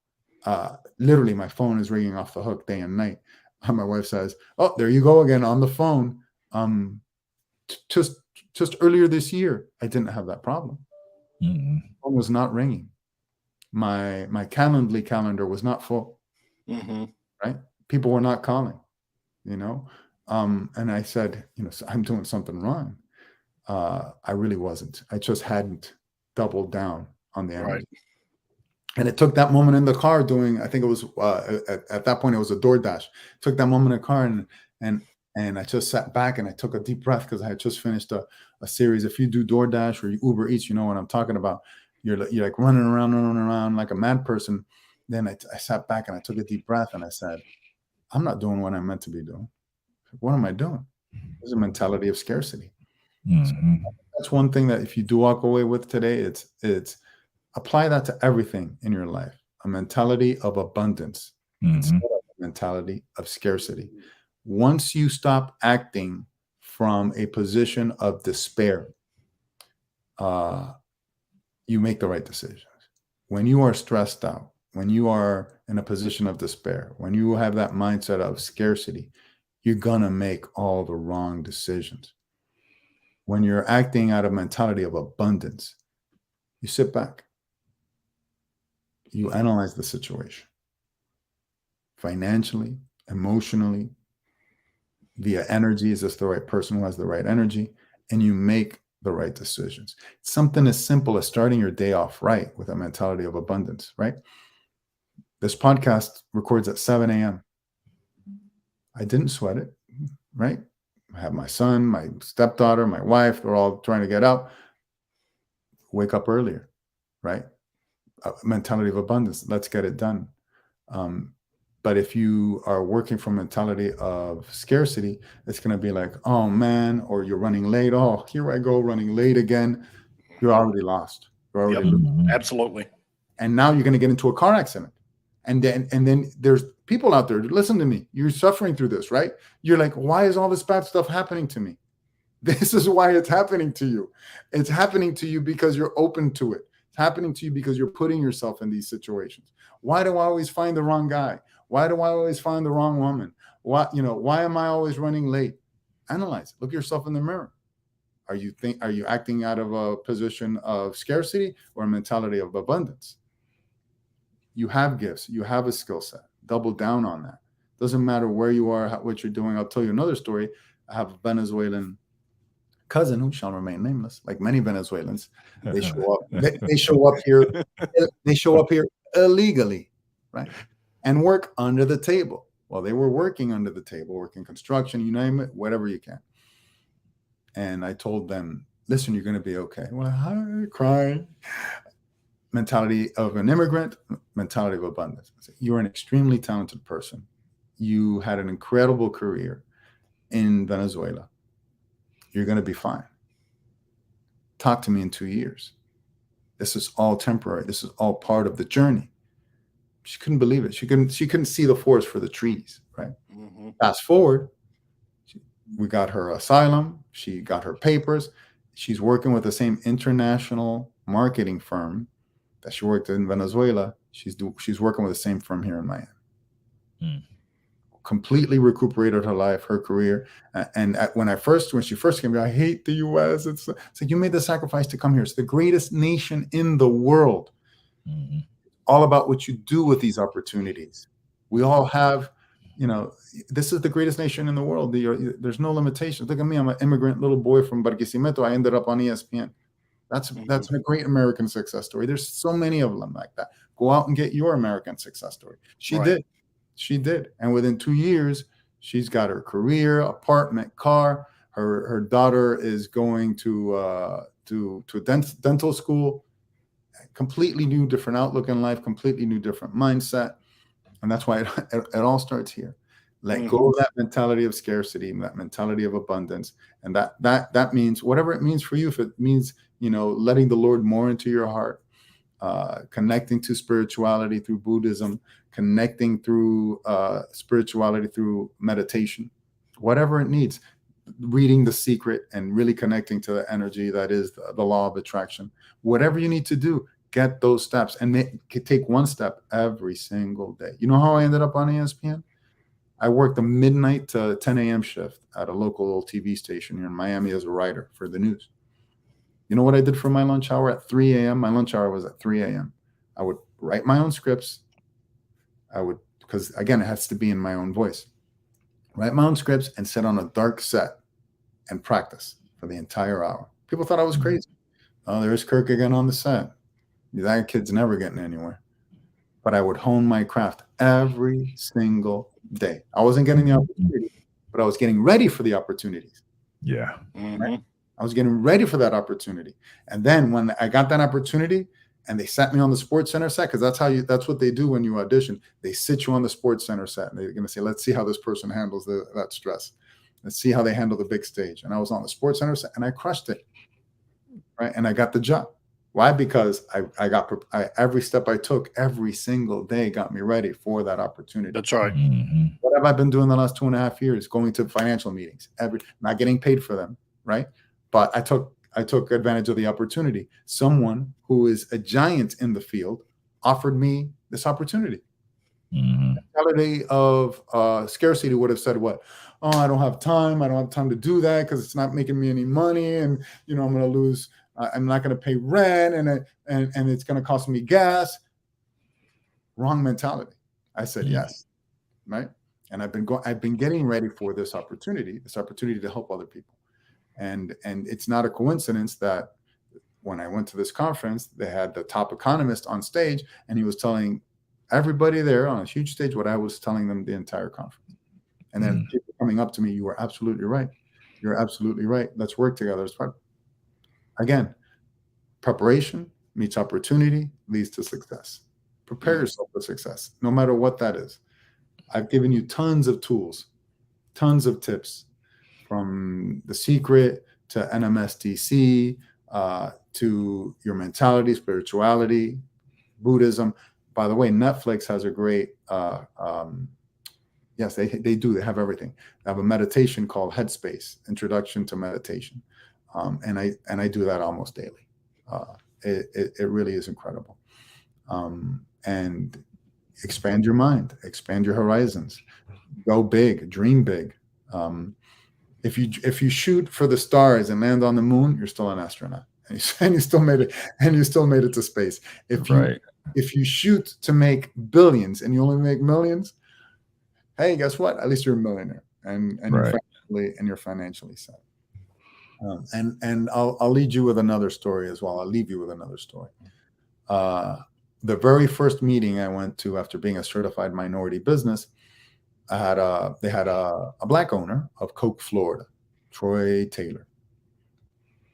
Literally, my phone is ringing off the hook day and night. And my wife says, "Oh, there you go again on the phone." Just earlier this year, I didn't have that problem. Mm-hmm. The phone was not ringing. My Calendly calendar was not full. Mm-hmm. Right? People were not calling. And I said, so I'm doing something wrong. I really wasn't. I just hadn't doubled down on the energy. Right. And it took that moment in the car doing, I think it was at that point it was a DoorDash. Took that moment in the car and I just sat back and I took a deep breath because I had just finished a series. If you do DoorDash or you Uber Eats, you know what I'm talking about. You're like running around like a mad person. Then I sat back and I took a deep breath and I said, I'm not doing what I'm meant to be doing. What am I doing? There's a mentality of scarcity. Mm-hmm. So that's one thing that if you do walk away with today, it's apply that to everything in your life. A mentality of abundance instead of a mentality of scarcity. Once you stop acting from a position of despair, you make the right decisions. When you are stressed out, when you are in a position of despair, when you have that mindset of scarcity, you're going to make all the wrong decisions. When you're acting out of mentality of abundance, you sit back. You analyze the situation financially, emotionally, via energy. Is this the right person who has the right energy? And you make the right decisions. It's something as simple as starting your day off right with a mentality of abundance, right? This podcast records at 7 a.m. I didn't sweat it, right? I have my son, my stepdaughter, my wife, they're all trying to get up. Wake up earlier, right? A mentality of abundance. Let's get it done. But if you are working from a mentality of scarcity, it's going to be like, oh man, or you're running late. Oh, here I go running late again. You're already lost. You're already Yep. Absolutely. And now you're going to get into a car accident. And then there's people out there, listen to me. You're suffering through this, right? You're like, why is all this bad stuff happening to me? This is why it's happening to you. It's happening to you because you're open to it. It's happening to you because you're putting yourself in these situations. Why do I always find the wrong guy? Why do I always find the wrong woman? Why am I always running late? Analyze it. Look yourself in the mirror. Are you acting out of a position of scarcity or a mentality of abundance? You have gifts. You have a skill set. Double down on that. Doesn't matter where you are, what you're doing. I'll tell you another story. I have a Venezuelan cousin who shall remain nameless, like many Venezuelans. They show up. They show up here. They show up here illegally, right? And work under the table. Well, they were working under the table, working construction, you name it, whatever you can. And I told them, listen, you're going to be okay. Well, I cried. Mentality of an immigrant, mentality of abundance. You're an extremely talented person. You had an incredible career in Venezuela. You're going to be fine. Talk to me in 2 years. This is all temporary. This is all part of the journey. She couldn't believe it. She couldn't see the forest for the trees, right? Mm-hmm. Fast forward, we got her asylum. She got her papers. She's working with the same international marketing firm that she worked in Venezuela. She's working with the same firm here in Miami. Completely recuperated her life, her career. And when she first came here, I hate the U.S. It's like, you made the sacrifice to come here. It's the greatest nation in the world. Mm-hmm. All about what you do with these opportunities. We all have, this is the greatest nation in the world. There's no limitations. Look at me. I'm an immigrant little boy from Barquisimeto. I ended up on ESPN. That's a great American success story. There's so many of them like that. Go out and get your American success story. She did. And within 2 years, she's got her career, apartment, car. Her daughter is going to dental school. Completely new, different outlook in life, completely new, different mindset. And that's why it all starts here. Let go of that mentality of scarcity, that mentality of abundance. And that means whatever it means for you. If it means, letting the Lord more into your heart, connecting to spirituality through Buddhism, connecting through spirituality through meditation, whatever it needs, reading The Secret and really connecting to the energy that is the law of attraction. Whatever you need to do, get those steps and take one step every single day. You know how I ended up on ESPN? I worked a midnight to 10 a.m. shift at a local TV station here in Miami as a writer for the news. You know what I did for my lunch hour at 3 a.m.? My lunch hour was at 3 a.m. I would write my own scripts. Because again, it has to be in my own voice. Write my own scripts and sit on a dark set and practice for the entire hour. People thought I was crazy. Oh, there's Kirk again on the set. That kid's never getting anywhere. But I would hone my craft every single day. I wasn't getting the opportunity, but I was getting ready for the opportunities. Yeah. Right? I was getting ready for that opportunity. And then when I got that opportunity and they sat me on the Sports Center set, because that's what they do when you audition. They sit you on the Sports Center set and they're going to say, let's see how this person handles that stress. Let's see how they handle the big stage. And I was on the Sports Center set and I crushed it. Right. And I got the job. Why? Because every step I took every single day got me ready for that opportunity. That's right. What have I been doing the last 2.5 years? Going to financial meetings, not getting paid for them, right? But I took advantage of the opportunity. Someone who is a giant in the field offered me this opportunity. The mentality of scarcity would have said, what? Oh, I don't have time. I don't have time to do that because it's not making me any money. And, I'm going to lose. I'm not going to pay rent and it's going to cost me gas. Wrong mentality. I said yes, right? And I've been getting ready for this opportunity to help other people. And it's not a coincidence that when I went to this conference, they had the top economist on stage and he was telling everybody there on a huge stage what I was telling them the entire conference. And then people coming up to me, you are absolutely right. You're absolutely right. Let's work together. Again, preparation meets opportunity leads to success. Prepare yourself for success, no matter what that is. I've given you tons of tools, tons of tips, from The Secret to NMSDC to your mentality, spirituality, Buddhism. By the way, Netflix has a great, yes, they do. They have everything. They have a meditation called Headspace, Introduction to Meditation. And I do that almost daily. It really is incredible. And expand your mind, expand your horizons, go big, dream big. If you shoot for the stars and land on the moon, you're still an astronaut, and you still made it to space. If you shoot to make billions and you only make millions, hey, guess what? At least you're a millionaire, and you're financially set. And I'll lead you with another story as well. I'll leave you with another story. The very first meeting I went to after being a certified minority business, they had a black owner of Coke, Florida, Troy Taylor,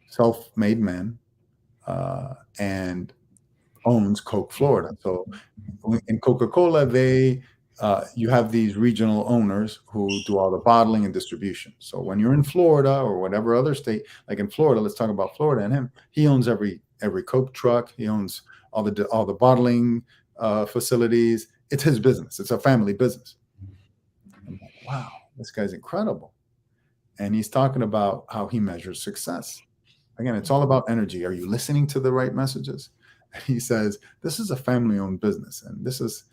self-made man, and owns Coke, Florida. So in Coca-Cola, you have these regional owners who do all the bottling and distribution. So when you're in Florida or whatever other state, like in Florida, let's talk about Florida and him. He owns every Coke truck. He owns all the bottling facilities. It's his business. It's a family business. I'm like, wow, this guy's incredible. And he's talking about how he measures success. Again, it's all about energy. Are you listening to the right messages? And he says, this is a family-owned business, and this is,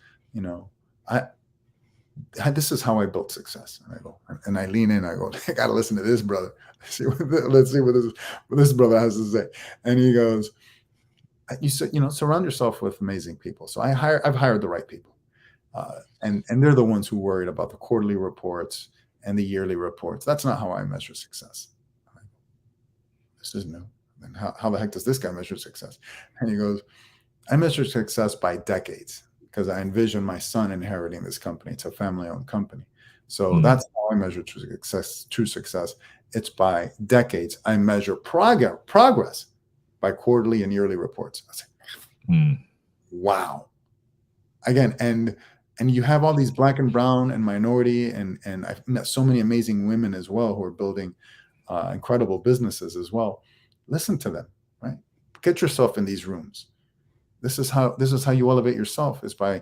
this is how I built success. And I go, and I lean in. I go, I got to listen to this brother. Let's see what this brother has to say. And he goes, surround yourself with amazing people. So I've hired the right people, and they're the ones who worried about the quarterly reports and the yearly reports. That's not how I measure success. I go, this is new. And how the heck does this guy measure success? And he goes, I measure success by decades, because I envision my son inheriting this company. It's a family-owned company. So that's how I measure true success. It's by decades. I measure progress by quarterly and yearly reports. I was like, wow. Again, and you have all these black and brown and minority, and I've met so many amazing women as well who are building incredible businesses as well. Listen to them, right? Get yourself in these rooms. This is how you elevate yourself, is by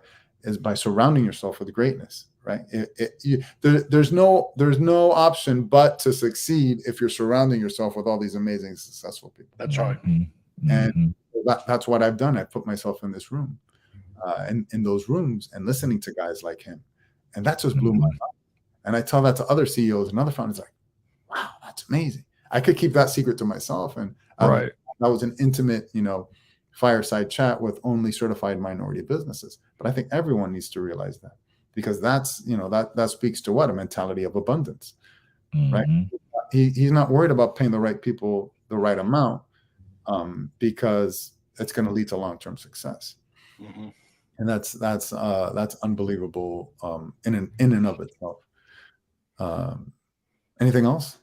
surrounding yourself with greatness, right? There's no option but to succeed if you're surrounding yourself with all these amazing, successful people. That's right. And That's what I've done. I put myself in this room, in those rooms, and listening to guys like him, and that just blew my mind. And I tell that to other CEOs and other founders, like, wow, that's amazing. I could keep that secret to myself, and that was an intimate, fireside chat with only certified minority businesses. But I think everyone needs to realize that, because that's, that speaks to what? A mentality of abundance, right? He's not worried about paying the right people the right amount, because it's going to lead to long-term success. And that's unbelievable in and of itself. Anything else?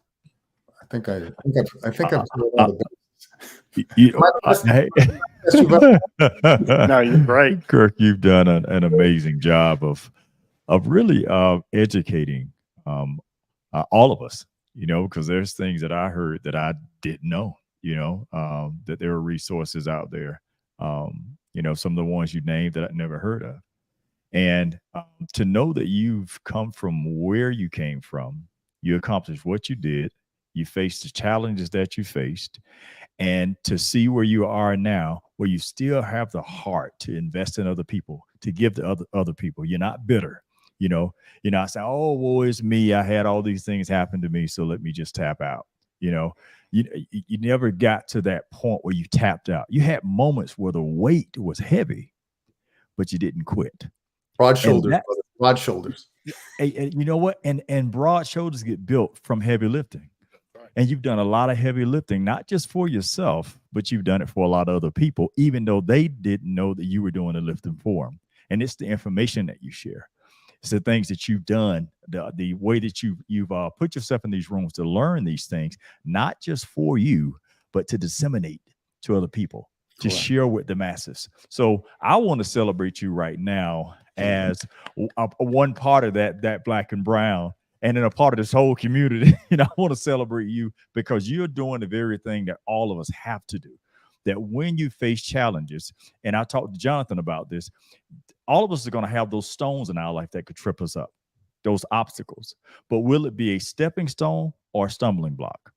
I think I've told all the No, you're great, Kirk. You've done an amazing job of really educating all of us. Because there's things that I heard that I didn't know. That there are resources out there. Some of the ones you named that I never heard of, and to know that you've come from where you came from, you accomplished what you did, you faced the challenges that you faced. And to see where you are now, where you still have the heart to invest in other people, to give to other people. You're not bitter. You're not saying, oh, woe is me. I had all these things happen to me, so let me just tap out. You never got to that point where you tapped out. You had moments where the weight was heavy, but you didn't quit. Broad shoulders. Broad shoulders. And you know what? And broad shoulders get built from heavy lifting. And you've done a lot of heavy lifting, not just for yourself, but you've done it for a lot of other people, even though they didn't know that you were doing the lifting for them. And it's the information that you share. It's the things that you've done, the way that you've put yourself in these rooms to learn these things, not just for you, but to disseminate to other people, to share with the masses. So I want to celebrate you right now as one part of that black and brown. And in a part of this whole community, I want to celebrate you, because you're doing the very thing that all of us have to do. That when you face challenges, and I talked to Jonathan about this, all of us are going to have those stones in our life that could trip us up, those obstacles. But will it be a stepping stone or a stumbling block?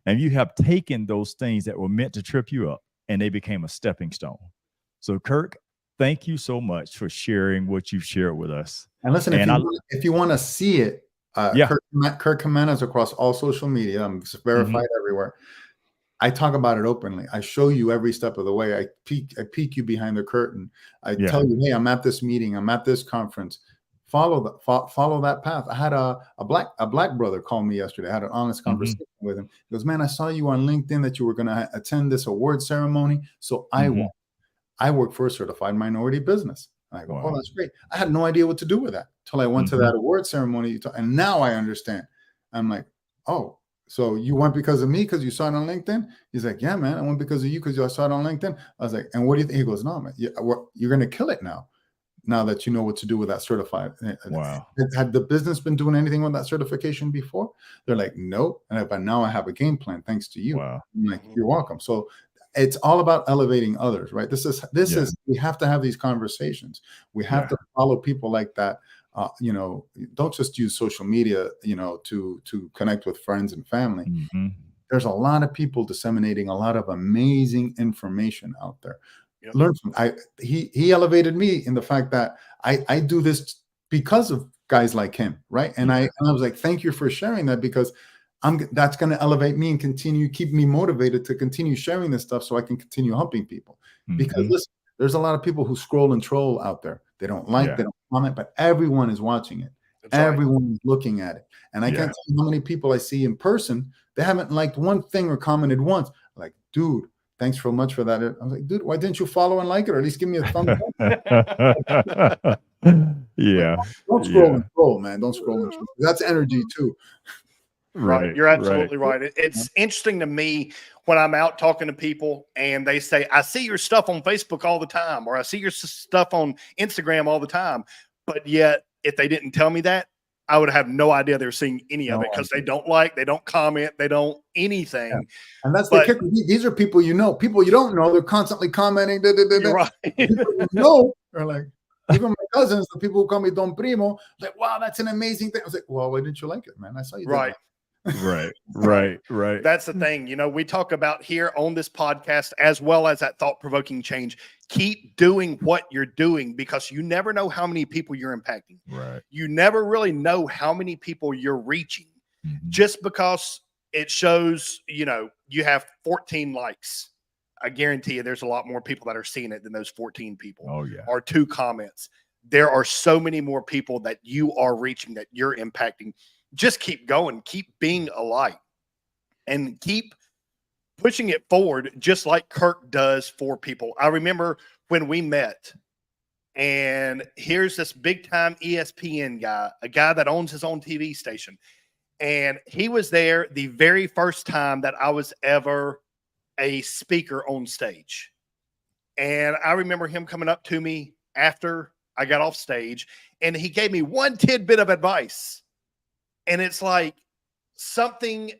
And you have taken those things that were meant to trip you up, and they became a stepping stone. So, Kirk, thank you so much for sharing what you've shared with us. And listen, if you want to see it, Kirk Gimenez across all social media. I'm verified everywhere. I talk about it openly. I show you every step of the way. I peek you behind the curtain. I tell you, hey, I'm at this meeting. I'm at this conference. Follow that path. I had a black brother call me yesterday. I had an honest conversation with him. He goes, man, I saw you on LinkedIn that you were going to attend this award ceremony. So I work for a certified minority business. I go, oh, that's great. I had no idea what to do with that till I went to that award ceremony. And now I understand. I'm like, oh, so you went because of me, because you saw it on LinkedIn? He's like, yeah, man, I went because of you, because I saw it on LinkedIn. I was like, and what do you think? He goes, no, man, you're going to kill it now that you know what to do with that certified. Wow. Had the business been doing anything with that certification before? They're like, nope. But now I have a game plan thanks to you. Wow. I'm like, you're welcome. So it's all about elevating others, right? This is we have to have these conversations. We have to follow people like that. Don't just use social media, to connect with friends and family. There's a lot of people disseminating a lot of amazing information out there. Learn from. He elevated me in the fact that I do this because of guys like him, right? And I was like, thank you for sharing that, because that's going to elevate me and keep me motivated to continue sharing this stuff, so I can continue helping people. Because listen, there's a lot of people who scroll and troll out there. They don't like, they don't comment, but everyone is watching it. Everyone is looking at it. And I can't tell you how many people I see in person, they haven't liked one thing or commented once. Like, dude, thanks so much for that. I was like, dude, why didn't you follow and like it, or at least give me a thumbs up? Don't scroll and troll, man. Don't scroll and troll. That's energy too. Right. You're absolutely right. It's interesting to me when I'm out talking to people and they say, I see your stuff on Facebook all the time, or I see your stuff on Instagram all the time. But yet, if they didn't tell me that, I would have no idea they're seeing any of it, because they don't like, they don't comment, they don't anything. Yeah. And that's the kicker. These are people people you don't know. They're constantly commenting. Right. People you know are like, even my cousins, the people who call me Don Primo, like, wow, that's an amazing thing. I was like, well, why didn't you like it, man? I saw you. Right. Right. That's the thing. You know, we talk about here on this podcast, as well as that thought-provoking change. Keep doing what you're doing, because you never know how many people you're impacting. Right. You never really know how many people you're reaching. Mhm. Just because it shows, you know, you have 14 likes. I guarantee you there's a lot more people that are seeing it than those 14 people. Oh yeah. Or 2 comments. There are so many more people that you are reaching, that you're impacting. Just keep going, keep being a light, and keep pushing it forward, just like Kirk does for people. I remember when we met, and here's this big time ESPN guy, a guy that owns his own TV station. And he was there the very first time that I was ever a speaker on stage. And I remember him coming up to me after I got off stage, and he gave me one tidbit of advice. And it's like something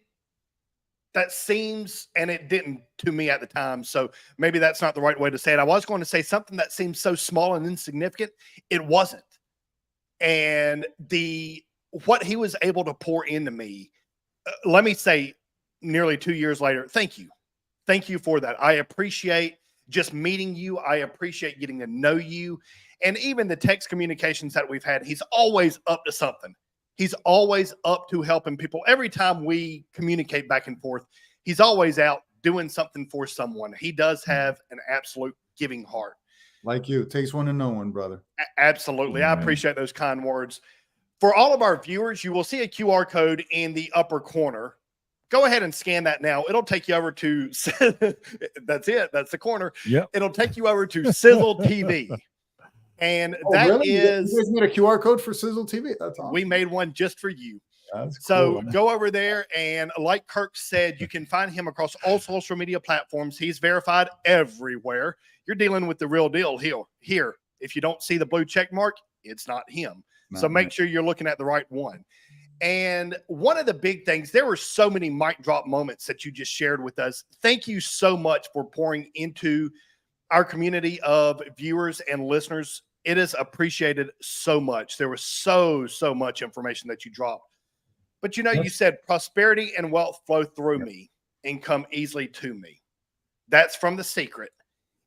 that seems, and it didn't to me at the time, so maybe that's not the right way to say it. I was going to say something that seems so small and insignificant. It wasn't. And what he was able to pour into me, let me say, nearly 2 years later, thank you. Thank you for that. I appreciate just meeting you. I appreciate getting to know you. And even the text communications that we've had, he's always up to something. He's always up to helping people. Every time we communicate back and forth, he's always out doing something for someone. He does have an absolute giving heart. Like you. It takes one to know one, brother. Absolutely. Yeah. I appreciate those kind words. For all of our viewers, you will see a QR code in the upper corner. Go ahead and scan that now. It'll take you over to, that's it. That's the corner. Yep. It'll take you over to Xizzle TV. And that really? is, You guys made a QR code for Xizzle TV? That's awesome. we made one just for you. That's So cool. go over there, and like Kirk said, you can find him across all social media platforms. He's verified everywhere. You're dealing with the real deal here. If you don't see the blue check mark, it's not him. So make sure you're looking at the right one. And one of the big things, there were so many mic drop moments that you just shared with us. Thank you so much for pouring into our community of viewers and listeners. It is appreciated so much. There was so much information that you dropped. But you know, you said prosperity and wealth flow through me and come easily to me. That's from The Secret.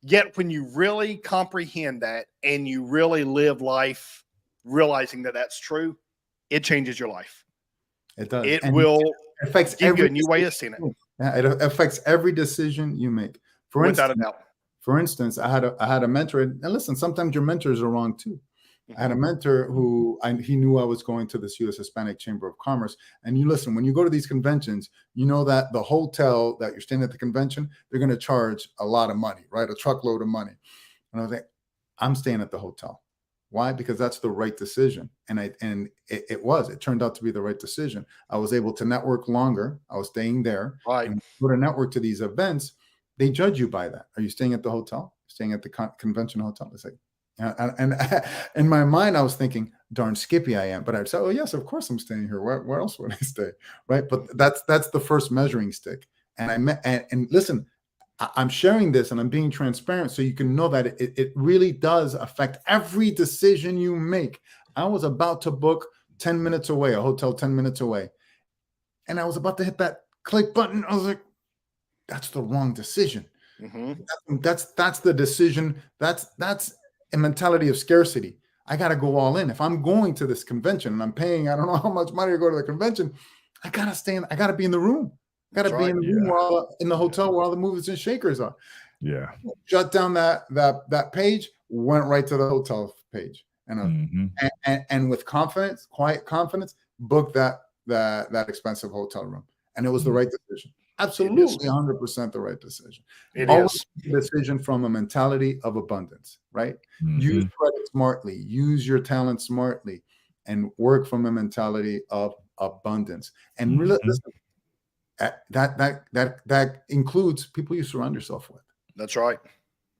Yet when you really comprehend that and you really live life realizing that that's true, it changes your life. It does. It And will it affects give you every a new way of seeing it. Yeah, it affects every decision you make. Without a doubt. For instance, I had a mentor, and listen, sometimes your mentors are wrong too. I had a mentor who he knew I was going to this U.S. Hispanic Chamber of Commerce. And you listen, when you go to these conventions, you know that the hotel that you're staying at the convention, they're going to charge a lot of money, right? A truckload of money. And I was like, I'm staying at the hotel. Why? Because that's the right decision. And it turned out to be the right decision. I was able to network longer. I was staying there. Right. And go to network to these events. They judge you by that. Are you staying at the hotel? Staying at the convention hotel? It's like, and in my mind, I was thinking, darn skippy I am. But I'd say, oh yes, of course I'm staying here. Where else would I stay? Right. But that's the first measuring stick. And listen, I'm sharing this and I'm being transparent so you can know that it really does affect every decision you make. I was about to book 10 minutes away, a hotel 10 minutes away. And I was about to hit that click button. I was like, that's the wrong decision. Mm-hmm. That's the decision. That's a mentality of scarcity. I got to go all in. If I'm going to this convention and I'm paying, I don't know how much money to go to the convention, I got to be in the room. Got to be in the room in the hotel where all the movers and shakers are. Yeah. Shut down that page, went right to the hotel page, and with confidence, quiet confidence, booked that expensive hotel room, and it was the right decision. Absolutely, 100% the right decision. It Always is a decision from a mentality of abundance, right? Use credit smartly, use your talent smartly, and work from a mentality of abundance. And really, listen, that includes people you surround yourself with. That's right.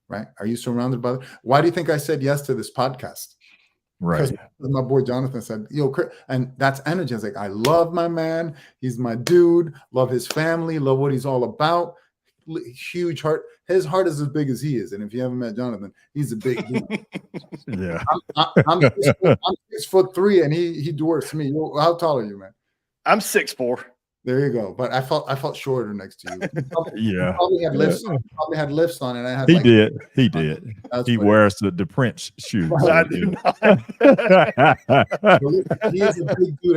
Right? Are you surrounded by? Why do you think I said yes to this podcast? Right. Because my boy Jonathan said, "Yo, Chris," and that's energy. I was like, I love my man. He's my dude. Love his family. Love what he's all about. Huge heart. His heart is as big as he is. And if you haven't met Jonathan, he's a big dude. Yeah. I'm 6'3", and he dwarfs me. How tall are you, man? I'm 6'4". There you go. But I felt shorter next to you. Yeah. Probably had lifts. Probably had lifts on, and I had. He like, did. He did. That's He what it wears the Prince shoes. I do not. He is a big dude,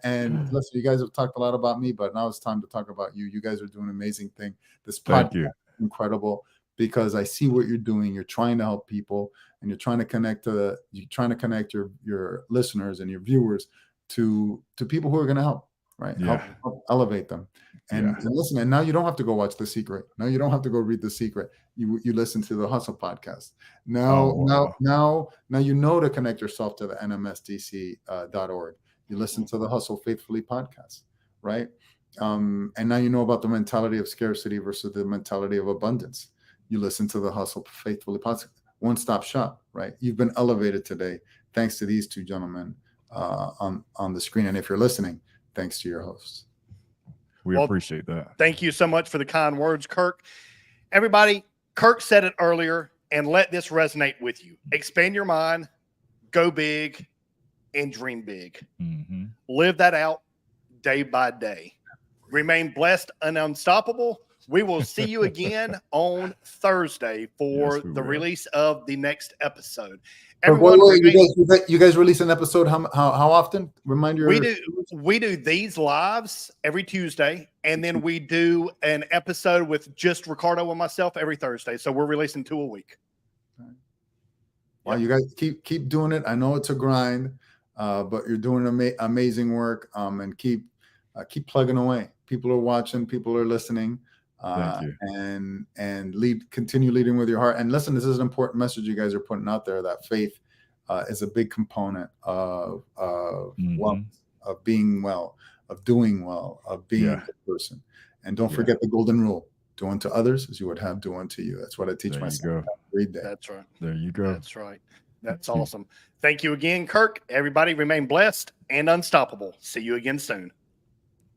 and listen, you guys have talked a lot about me, but now it's time to talk about you. You guys are doing an amazing thing. This Thank podcast you. is incredible because I see what you're doing. You're trying to help people, and you're trying to connect your listeners and your viewers to people who are going to help, right? Yeah. Help elevate them. And listen, and now you don't have to go watch The Secret. Now you don't have to go read The Secret. You listen to the Hustle podcast. Now you know to connect yourself to the nmsdc.org. You listen to the Hustle Faithfully podcast, right? And now you know about the mentality of scarcity versus the mentality of abundance. You listen to the Hustle Faithfully podcast. One-stop shop, right? You've been elevated today thanks to these two gentlemen on the screen. And if you're listening, thanks to your hosts. We appreciate that. Thank you so much for the kind words, Kirk. Everybody, Kirk said it earlier, and let this resonate with you. Expand your mind, go big, and dream big. Mm-hmm. Live that out day by day. Remain blessed and unstoppable. We will see you again on Thursday for the release of the next episode. Everyone, you guys release an episode how often? Remind your we do these lives every Tuesday, and then we do an episode with just Ricardo and myself every Thursday. So we're releasing 2 a week. Well, you guys keep doing it. I know it's a grind, but you're doing amazing work. And keep plugging away. People are watching. People are listening. Thank you. And continue leading with your heart. And listen, this is an important message you guys are putting out there, that faith is a big component of wealth, of being well, of doing well, of being a good person. And don't forget the golden rule: do unto others as you would have do unto you. That's what I teach myself every day. That's right. There you go. That's right. That's awesome. Thank you again, Kirk. Everybody remain blessed and unstoppable. See you again soon.